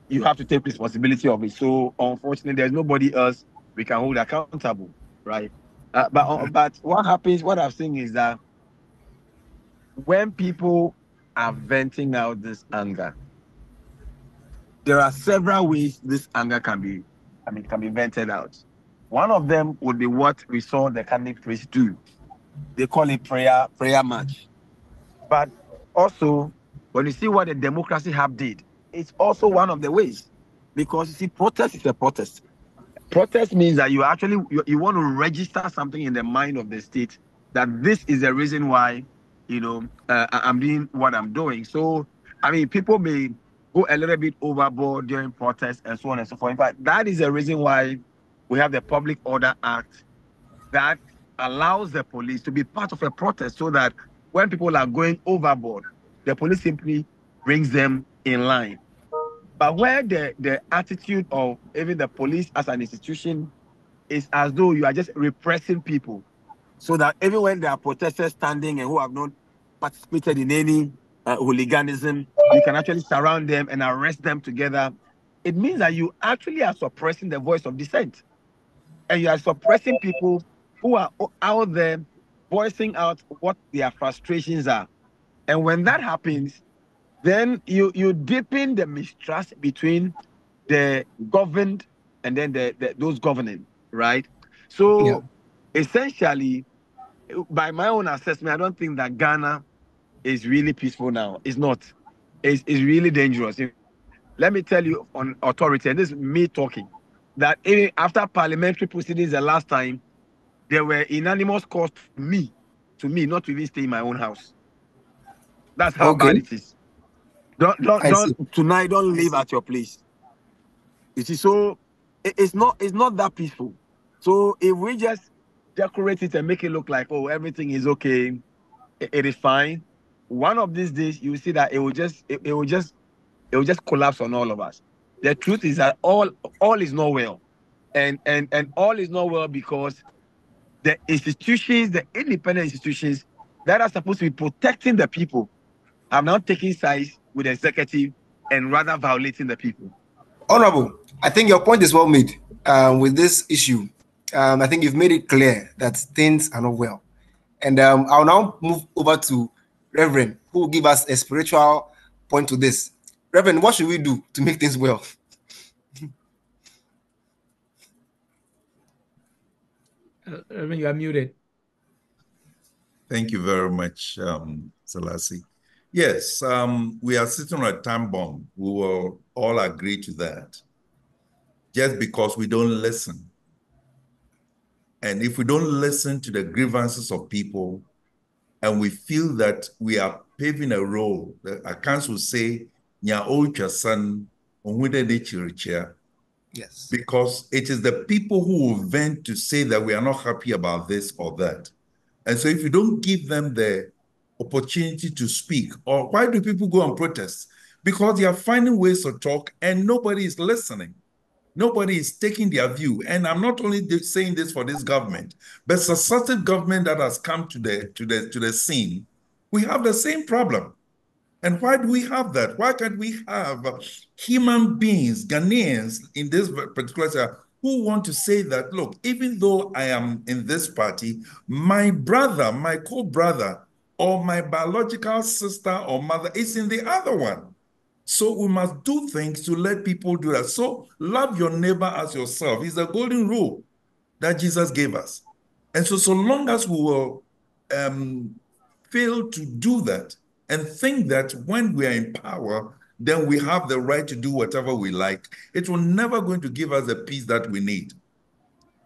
you have to take responsibility of it. So unfortunately, there's nobody else we can hold accountable, right? But what happens, what I've seen is that when people are venting out this anger, there are several ways this anger can be vented out. One of them would be what we saw the Catholic priests do. They call it prayer march. But also, when you see what the Democracy Hub did, it's also one of the ways. Because you see, protest is a protest. Protest means that you want to register something in the mind of the state, that this is the reason why, I'm doing what I'm doing. So, I mean, people may go a little bit overboard during protests and so on and so forth. But that is the reason why we have the Public Order Act that allows the police to be part of a protest, so that when people are going overboard, the police simply brings them in line. But where the attitude of even the police as an institution is as though you are just repressing people, so that even when there are protesters standing and who have not participated in any hooliganism, you can actually surround them and arrest them together. It means that you actually are suppressing the voice of dissent. And you are suppressing people who are out there voicing out what their frustrations are. And when that happens, then you deepen the mistrust between the governed and then those governing, right? So essentially, by my own assessment, I don't think that Ghana is really peaceful now. It's not. It's really dangerous. Let me tell you on authority, and this is me talking, that even after parliamentary proceedings the last time, there were unanimous calls to me not to even stay in my own house. That's how bad it is. Don't tonight, don't live at your place. You see, so it's not that peaceful. So if we just decorate it and make it look like, oh, everything is okay, it is fine, one of these days you will see that it will just collapse on all of us. The truth is that all is not well. And all is not well because the institutions, the independent institutions that are supposed to be protecting the people, are now taking sides with the executive and rather violating the people.
Honorable, I think your point is well made with this issue. I think you've made it clear that things are not well. And I'll now move over to Reverend, who will give us a spiritual point to this. Reverend, what should we do to make things well?
Reverend, you are muted.
Thank you very much, Selassie. Yes, we are sitting on a time bomb. We will all agree to that. Just because we don't listen. And if we don't listen to the grievances of people, and we feel that we are paving a road, the accounts will say, yes. Because it is the people who will vent to say that we are not happy about this or that. And so if you don't give them the opportunity to speak, or why do people go and protest? Because they are finding ways to talk and nobody is listening. Nobody is taking their view. And I'm not only saying this for this government, but successive government that has come to the scene, we have the same problem. And why do we have that? Why can't we have human beings, Ghanaians in this particular area, who want to say that, look, even though I am in this party, my brother, my co-brother, or my biological sister or mother is in the other one. So we must do things to let people do that. So love your neighbor as yourself is a golden rule. that Jesus gave us. And so long as we will fail to do that and think that when we are in power, then we have the right to do whatever we like, it will never going to give us the peace that we need.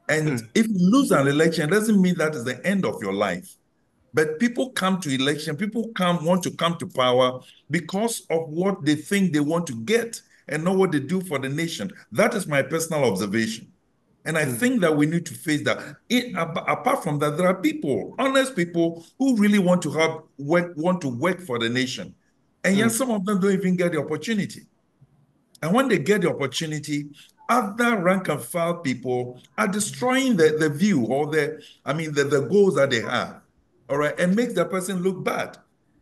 And if you lose an election, it doesn't mean that is the end of your life. But people come to election, people want to come to power because of what they think they want to get and not what they do for the nation. That is my personal observation. And I think that we need to face that. Apart from that, there are people, honest people, who really want to work for the nation. And yet some of them don't even get the opportunity. And when they get the opportunity, other rank and file people are destroying the view or the goals that they have. All right, and makes the person look bad.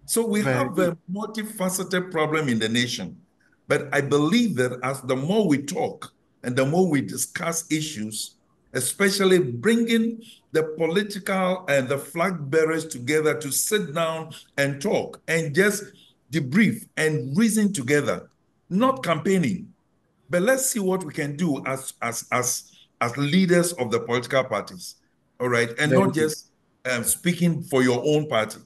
So we have a multifaceted problem in the nation. But I believe that as the more we talk and the more we discuss issues, especially bringing the political and the flag bearers together to sit down and talk and just debrief and reason together, not campaigning, but let's see what we can do as leaders of the political parties, all right, and not just speaking for your own party,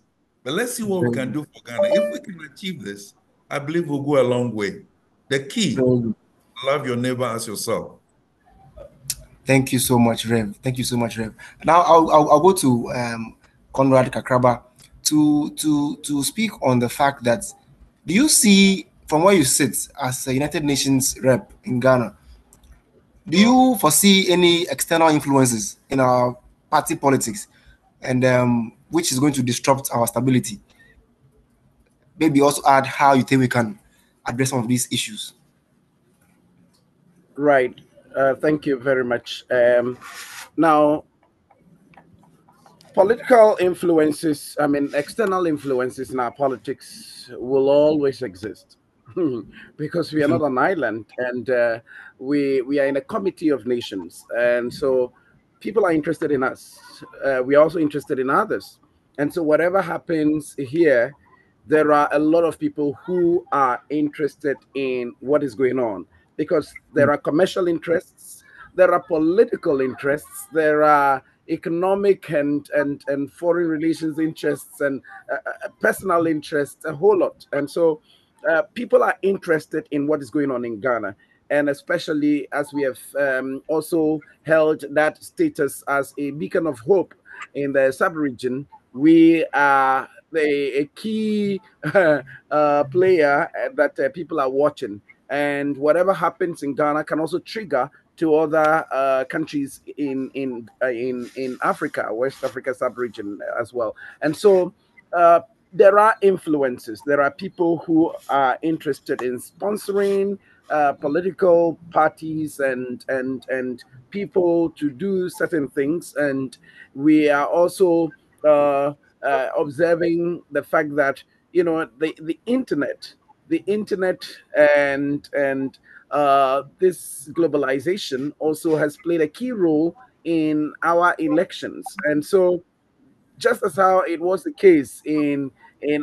but let's see what we can do for Ghana. If we can achieve this, I believe we'll go a long way. The key, love your neighbor as yourself.
Thank you so much, Rev. Thank you so much, Rev. Now I'll go to Conrad Kakraba to speak on the fact that, do you see, from where you sit as a United Nations rep in Ghana, do you foresee any external influences in our party politics, and which is going to disrupt our stability? Maybe also add how you think we can address some of these issues.
Right. Thank you very much. Now, political influences, external influences in our politics will always exist because we are not an island, and we are in a committee of nations. And so people are interested in us. We are also interested in others. And so whatever happens here, there are a lot of people who are interested in what is going on, because there are commercial interests, there are political interests, there are economic and foreign relations interests, and personal interests, a whole lot. And so people are interested in what is going on in Ghana. And especially as we have also held that status as a beacon of hope in the sub-region, we are a key player that people are watching. And whatever happens in Ghana can also trigger to other countries in Africa, West Africa sub-region as well. And so there are influences. There are people who are interested in sponsoring political parties and people to do certain things. And we are also observing the fact that, the internet and this globalization also has played a key role in our elections. And so just as how it was the case in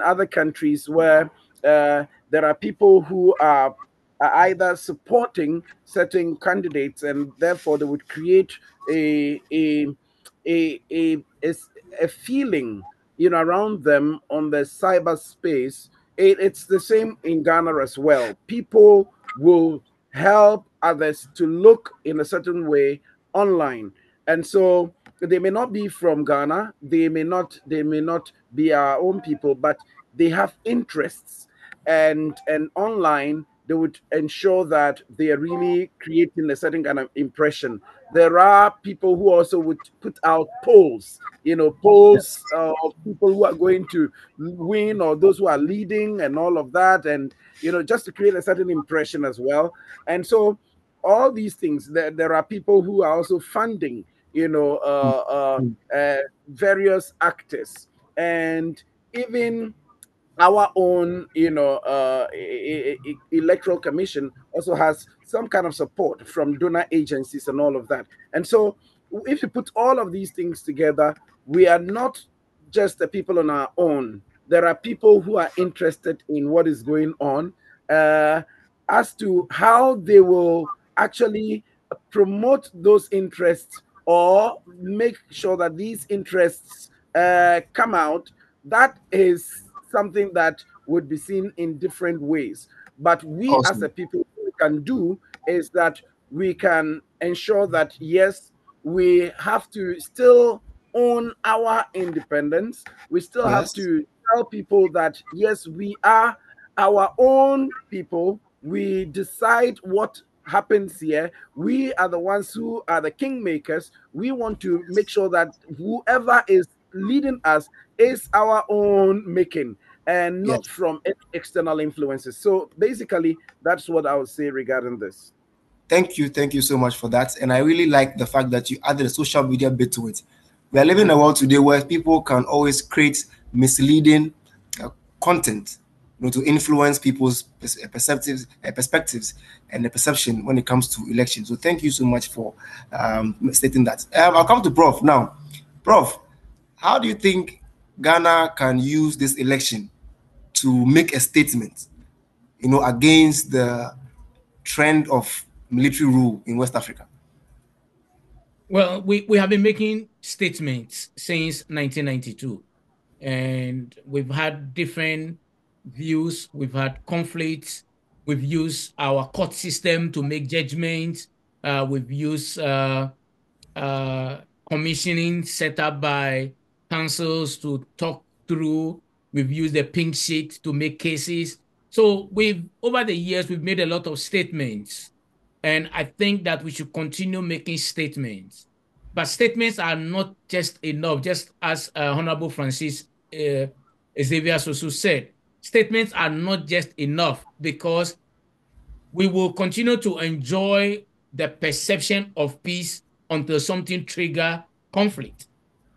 other countries where there are people who are either supporting certain candidates, and therefore they would create a a a, a, a feeling around them on the cyberspace. It's the same in Ghana as well. People will help others to look in a certain way online, and so they may not be from Ghana, they may not be our own people, but they have interests, and online they would ensure that they are really creating a certain kind of impression. There are people who also would put out polls, polls of people who are going to win or those who are leading and all of that, and just to create a certain impression as well. And so all these things, there are people who are also funding various actors, and even our own electoral commission also has some kind of support from donor agencies and all of that. And so if you put all of these things together, we are not just the people on our own. There are people who are interested in what is going on. As to how they will actually promote those interests or make sure that these interests come out, that is something that would be seen in different ways. But we as a
Awesome.
people, what we can do is that we can ensure that, yes, we have to still own our independence. We still have
Yes.
to tell people that, yes, we are our own people. We decide what happens here. We are the ones who are the kingmakers. We want to make sure that whoever is leading us is our own making and
Yes.
not from any external influences. So basically, that's what I would say regarding this.
Thank you. Thank you so much for that. And I really like the fact that you added a social media bit to it. We are living in a world today where people can always create misleading content, to influence people's perspectives and the perception when it comes to elections. So thank you so much for stating that. I'll come to Prof now. Prof, how do you think Ghana can use this election to make a statement, against the trend of military rule in West Africa?
Well, we have been making statements since 1992, and we've had different views, we've had conflicts, we've used our court system to make judgments, we've used uh, commissioning set up by councils to talk through, we've used the pink sheet to make cases. So over the years, we've made a lot of statements. And I think that we should continue making statements. But statements are not just enough, just as Honorable Francis Xavier Sosu said. Statements are not just enough because we will continue to enjoy the perception of peace until something trigger conflict.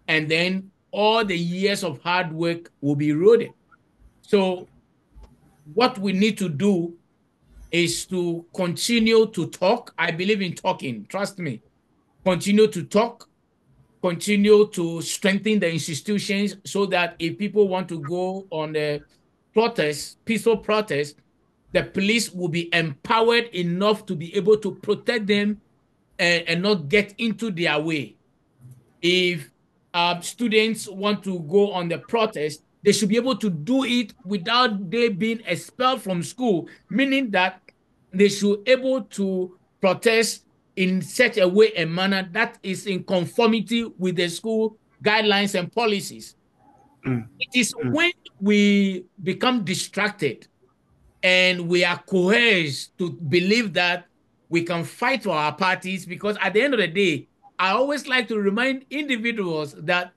And then all the years of hard work will be eroded. So what we need to do is to continue to talk. I believe in talking, trust me. Continue to talk, continue to strengthen the institutions so that if people want to go on a protest, peaceful protest, the police will be empowered enough to be able to protect them and not get into their way. If students want to go on the protest, they should be able to do it without they being expelled from school, meaning that they should able to protest in such a way and manner that is in conformity with the school guidelines and policies. It is when we become distracted and we are coerced to believe that we can fight for our parties, because at the end of the day, I always like to remind individuals that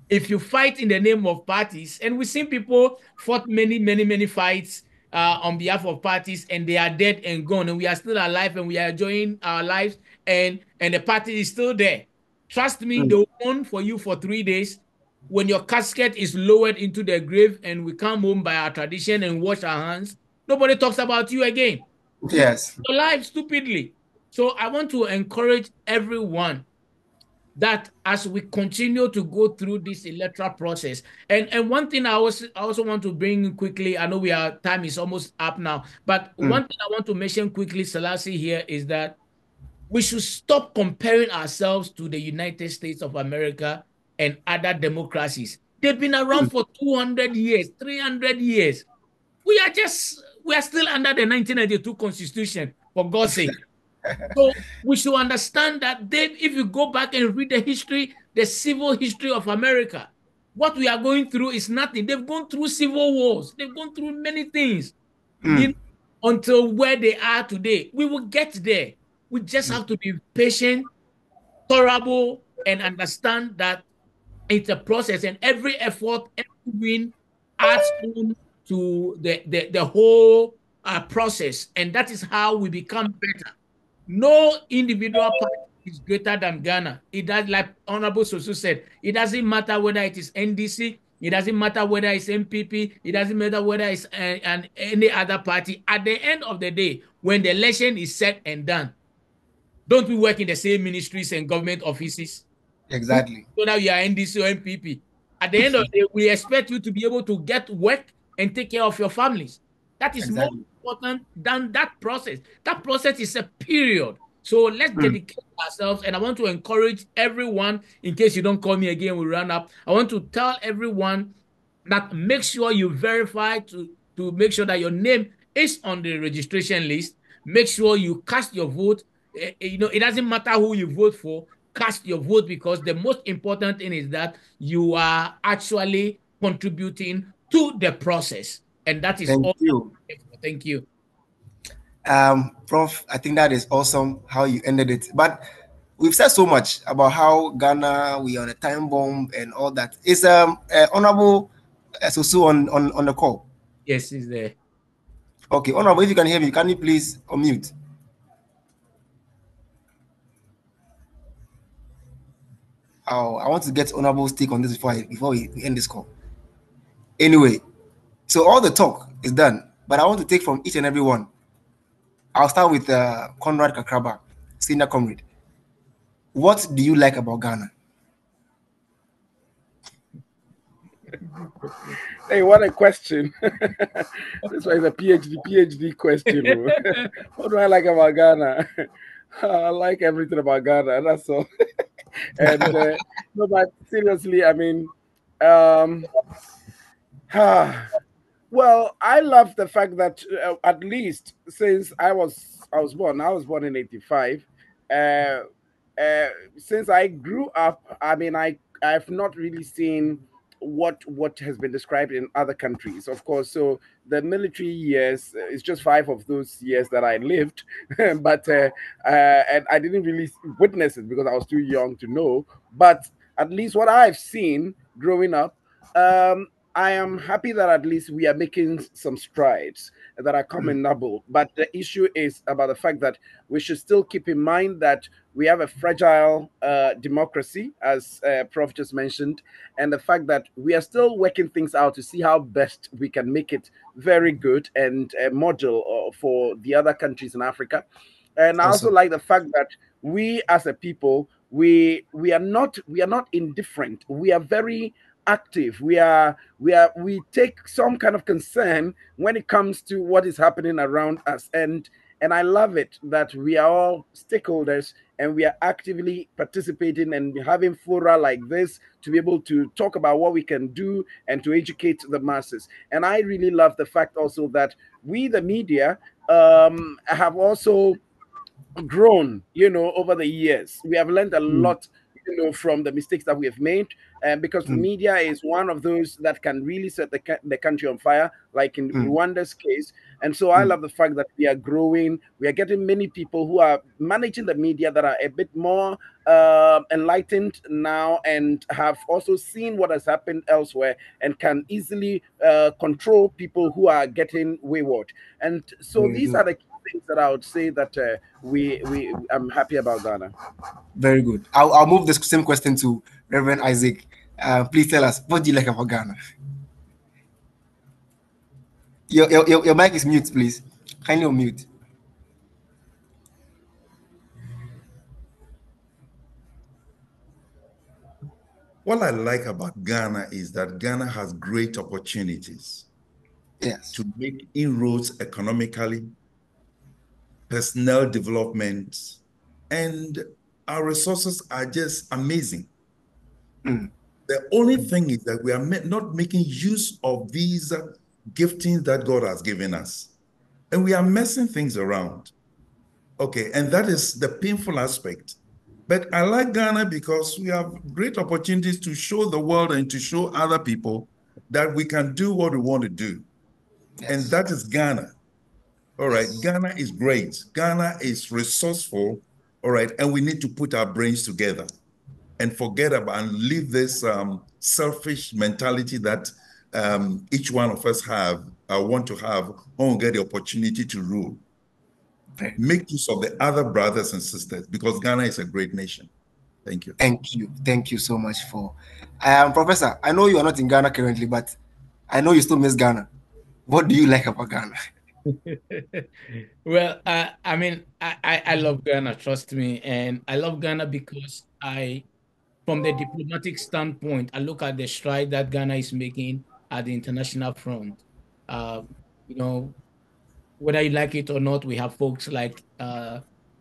if you fight in the name of parties, and we've seen people fought many fights on behalf of parties, and they are dead and gone, and we are still alive and we are enjoying our lives, and the party is still there. Trust me, they will mourn for you for 3 days. When your casket is lowered into the grave and we come home by our tradition and wash our hands, nobody talks about you again.
Yes.
Your life stupidly. So I want to encourage everyone that as we continue to go through this electoral process, and one thing I also want to bring quickly, I know time is almost up now, but one thing I want to mention quickly, Selassie, here is that we should stop comparing ourselves to the United States of America and other democracies. They've been around for 200 years, 300 years. We are still under the 1992 Constitution, for God's sake. So we should understand that if you go back and read the history, the civil history of America, what we are going through is nothing. They've gone through civil wars. They've gone through many things until where they are today. We will get there. We just have to be patient, tolerable, and understand that it's a process, and every effort, every win adds on to the whole process. And that is how we become better. No individual party is greater than Ghana. It does, like Honorable Sosu said, it doesn't matter whether it is NDC, it doesn't matter whether it's MPP, it doesn't matter whether it's any other party. At the end of the day, when the election is set and done, don't we work in the same ministries and government offices?
Exactly.
Whether you are NDC or MPP. At the end of the day, we expect you to be able to get work and take care of your families. That is more important than that process. That process is a period. So let's dedicate ourselves. And I want to encourage everyone, in case you don't call me again, we run up. I want to tell everyone that make sure you verify to make sure that your name is on the registration list. Make sure you cast your vote. It doesn't matter who you vote for, cast your vote, because the most important thing is that you are actually contributing to the process. And that is
Thank
all.
you.
Thank you.
Prof, I think that is awesome how you ended it. But we've said so much about how Ghana, we are on a time bomb and all that. Is Honorable Sosu on the call?
Yes, he's there.
Okay, Honorable, if you can hear me, can you please unmute? Oh, I want to get Honorable's take on this before we end this call. Anyway, so all the talk is done, but I want to take from each and every one. I'll start with Conrad Kakraba, senior comrade. What do you like about Ghana?
Hey, what a question. This one is a PhD question. What do I like about Ghana? I like everything about Ghana, that's all. And no, but seriously, I mean, well, I love the fact that at least since I was born in '85. Uh, since I grew up, I mean, I've not really seen what has been described in other countries, of course. So the military years is just 5 of those years that I lived, but and I didn't really witness it because I was too young to know. But at least what I've seen growing up. I am happy that at least we are making some strides that are commendable. But the issue is about the fact that we should still keep in mind that we have a fragile democracy, as Prof just mentioned, and the fact that we are still working things out to see how best we can make it very good and a model for the other countries in Africa. And I also
Awesome.
like the fact that we as a people, we are not indifferent. We are very active. We take some kind of concern when it comes to what is happening around us. And I love it that we are all stakeholders and we are actively participating and having fora like this to be able to talk about what we can do and to educate the masses. And I really love the fact also that we, the media, have also grown, over the years. We have learned a lot, from the mistakes that we have made. And because the media is one of those that can really set the country on fire, like in Rwanda's case. And so I love the fact that we are growing. We are getting many people who are managing the media that are a bit more enlightened now and have also seen what has happened elsewhere and can easily control people who are getting wayward. And so
Very
these
good.
are the things that I would say that I'm happy about Ghana.
Very good. I'll move the same question to Reverend Isaac. Please tell us, what do you like about Ghana? Your mic is mute, please. Kindly unmute.
What I like about Ghana is that Ghana has great opportunities to make inroads economically, personnel development, and our resources are just amazing. The only thing is that we are not making use of these giftings that God has given us. And we are messing things around. Okay, and that is the painful aspect. But I like Ghana because we have great opportunities to show the world and to show other people that we can do what we want to do. And that is Ghana. All right, Ghana is great. Ghana is resourceful. All right, and we need to put our brains together and forget about and leave this selfish mentality that each one of us want to have when we get the opportunity to rule. Make use of the other brothers and sisters because Ghana is a great nation. Thank you.
Thank you. Thank you so much for Professor. I know you are not in Ghana currently, but I know you still miss Ghana. What do you like about Ghana?
Well, I mean, I love Ghana, trust me. And I love Ghana because from the diplomatic standpoint, I look at the stride that Ghana is making at the international front. Uh, you know, whether you like it or not, we have folks like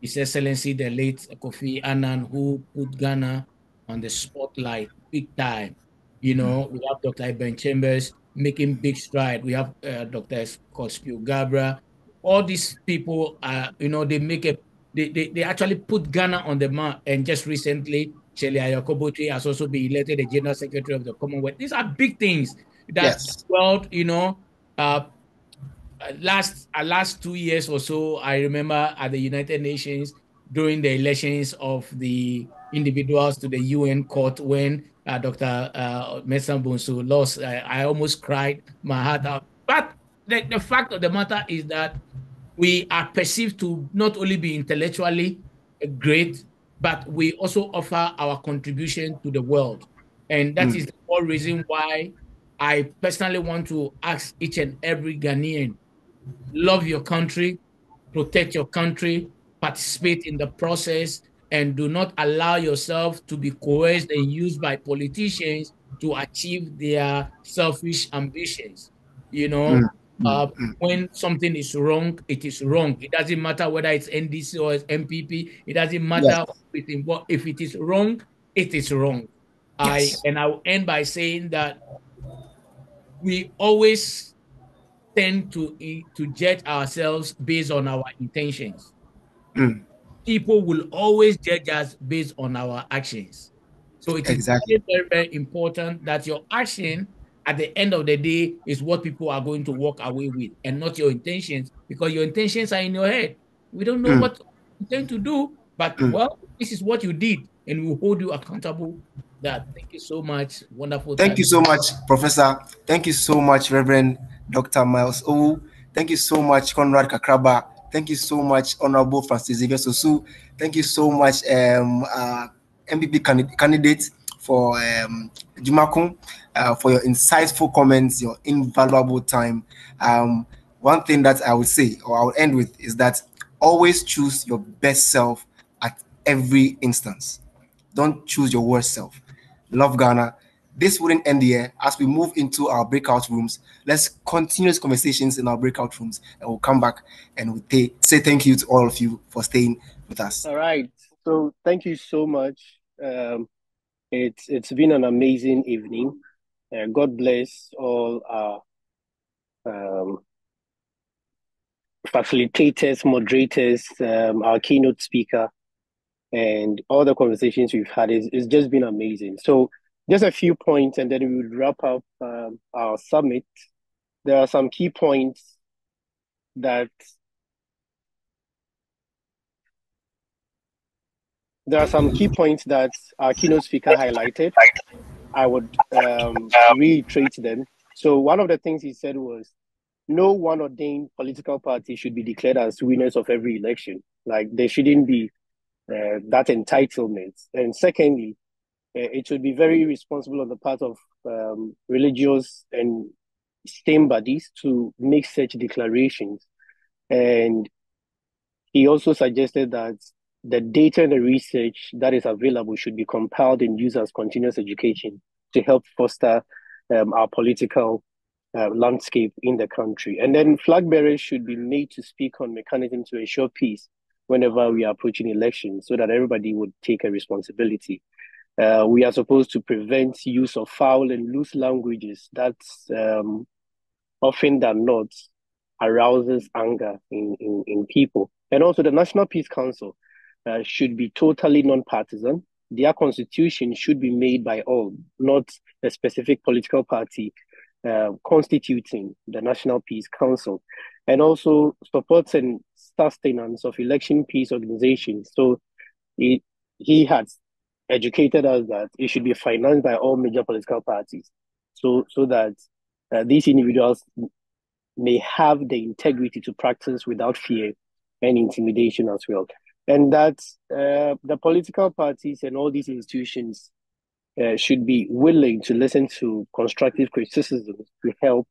His Excellency, the late Kofi Annan, who put Ghana on the spotlight big time. You know, we have Dr. Iben Chambers making big stride. We have Dr. Kospio Gabra. All these people, you know, they actually put Ghana on the map. And just recently, Shelley Ayokobotri has also been elected the General Secretary of the Commonwealth. These are big things that
Yes.
world, you know, last 2 years or so, I remember at the United Nations during the elections of the individuals to the UN court when Dr. Mensah Bonsu lost. I almost cried my heart out. But the fact of the matter is that we are perceived to not only be intellectually great, but we also offer our contribution to the world. And that is the whole reason why I personally want to ask each and every Ghanaian, love your country, protect your country, participate in the process, and do not allow yourself to be coerced and used by politicians to achieve their selfish ambitions. You know, when something is wrong, it is wrong. It doesn't matter whether it's NDC or it's MPP. It doesn't
Yes.
matter if it is wrong, it is wrong.
Yes.
I will end by saying that we always tend to judge ourselves based on our intentions. People will always judge us based on our actions. So it is
Exactly.
very, very, very important that your action at the end of the day is what people are going to walk away with and not your intentions, because your intentions are in your head. We don't know what you intend to do, but well, this is what you did, and we'll hold you accountable. That. Thank you so much. Wonderful
Thank
time.
you so much, Professor. Thank you so much, Reverend Dr. Miles O. Thank you so much, Conrad Kakraba. Thank you so much, Honorable Francis Xavier Sosu. Thank you so much, MPP candidate for Jumakun, for your insightful comments, your invaluable time. One thing that I would say, or I will end with, is that always choose your best self at every instance. Don't choose your worst self. Love Ghana. This wouldn't end here. As we move into our breakout rooms, let's continue these conversations in our breakout rooms, and we'll come back and we'll say thank you to all of you for staying with us.
All right. So thank you so much. It's been an amazing evening. God bless all our facilitators, moderators, our keynote speaker, and all the conversations we've had. It's just been amazing. So just a few points, and then we would wrap up our summit. There are some key points that our keynote speaker highlighted. I would reiterate them. So one of the things he said was, no one ordained political party should be declared as winners of every election. Like, there shouldn't be that entitlement. And secondly, it would be very irresponsible on the part of religious and state bodies to make such declarations. And he also suggested that the data and the research that is available should be compiled and used as continuous education to help foster our political landscape in the country. And then flag bearers should be made to speak on mechanisms to ensure peace whenever we are approaching elections, so that everybody would take a responsibility. We are supposed to prevent use of foul and loose languages that often than not arouses anger in people. And also the National Peace Council should be totally non-partisan. Their constitution should be made by all, not a specific political party constituting the National Peace Council. And also supports and sustenance of election peace organizations. So he has educated us that it should be financed by all major political parties, so that these individuals may have the integrity to practice without fear and intimidation as well. And that the political parties and all these institutions should be willing to listen to constructive criticism to help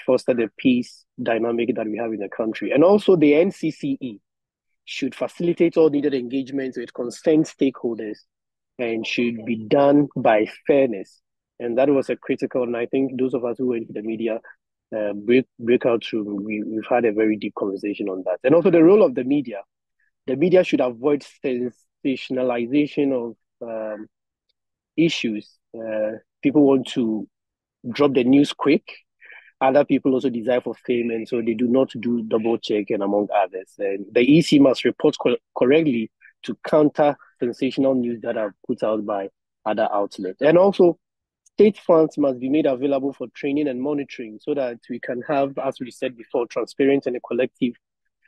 foster the peace dynamic that we have in the country. And also the NCCE should facilitate all needed engagements with concerned stakeholders and should be done by fairness. And that was a critical, and I think those of us who went to the media breakout room, we've had a very deep conversation on that. And also the role of the media the media should avoid sensationalization of issues. People want to drop the news quick. Other people also desire for fame, and so they do not do double check, and among others. And the EC must report correctly to counter sensational news that are put out by other outlets. And also, state funds must be made available for training and monitoring so that we can have, as we said before, transparent and collective,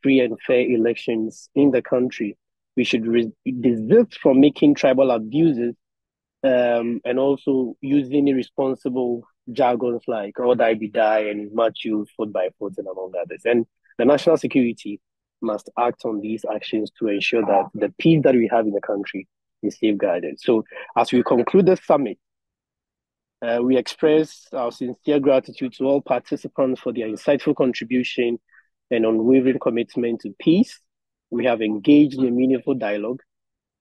free and fair elections in the country. We should desist from making tribal abuses and also using irresponsible jargons like "all die be die" and "Matthew foot by foot" and among others. And the national security must act on these actions to ensure that the peace that we have in the country is safeguarded. So as we conclude the summit, we express our sincere gratitude to all participants for their insightful contribution and unwavering commitment to peace. We have engaged in a meaningful dialogue.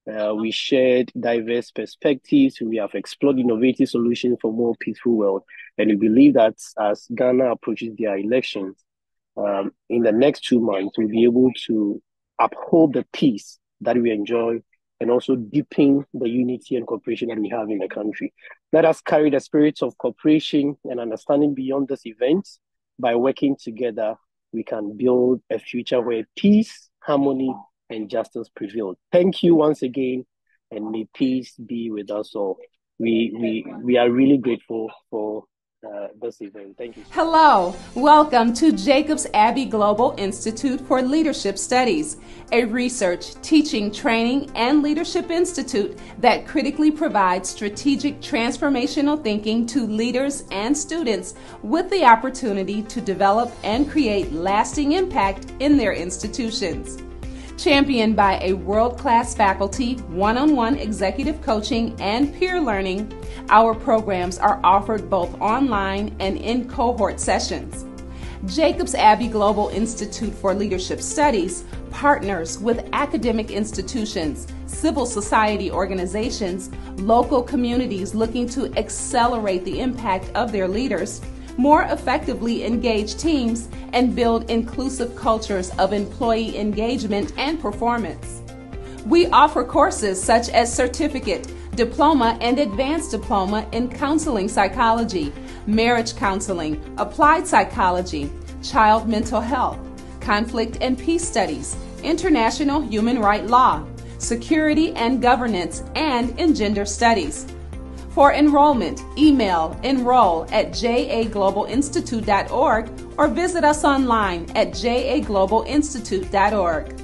We shared diverse perspectives. We have explored innovative solutions for a more peaceful world. And we believe that as Ghana approaches their elections in the next 2 months, we'll be able to uphold the peace that we enjoy and also deepen the unity and cooperation that we have in the country. Let us carry the spirits of cooperation and understanding beyond this event. By working together, we can build a future where peace, harmony, and justice prevail. Thank you once again, and may peace be with us all. We are really grateful for this event. Thank you.
Hello, welcome to Jacobs-Abbey Global Institute for Leadership Studies, a research, teaching, training, and leadership institute that critically provides strategic transformational thinking to leaders and students with the opportunity to develop and create lasting impact in their institutions. Championed by a world-class faculty, one-on-one executive coaching, and peer learning, our programs are offered both online and in cohort sessions. Jacobs-Abbey Global Institute for Leadership Studies partners with academic institutions, civil society organizations, local communities looking to accelerate the impact of their leaders, more effectively engage teams, and build inclusive cultures of employee engagement and performance. We offer courses such as certificate, diploma, and advanced diploma in counseling psychology, marriage counseling, applied psychology, child mental health, conflict and peace studies, international human rights law, security and governance, and in gender studies. For enrollment, email enroll@jaglobalinstitute.org or visit us online at jaglobalinstitute.org.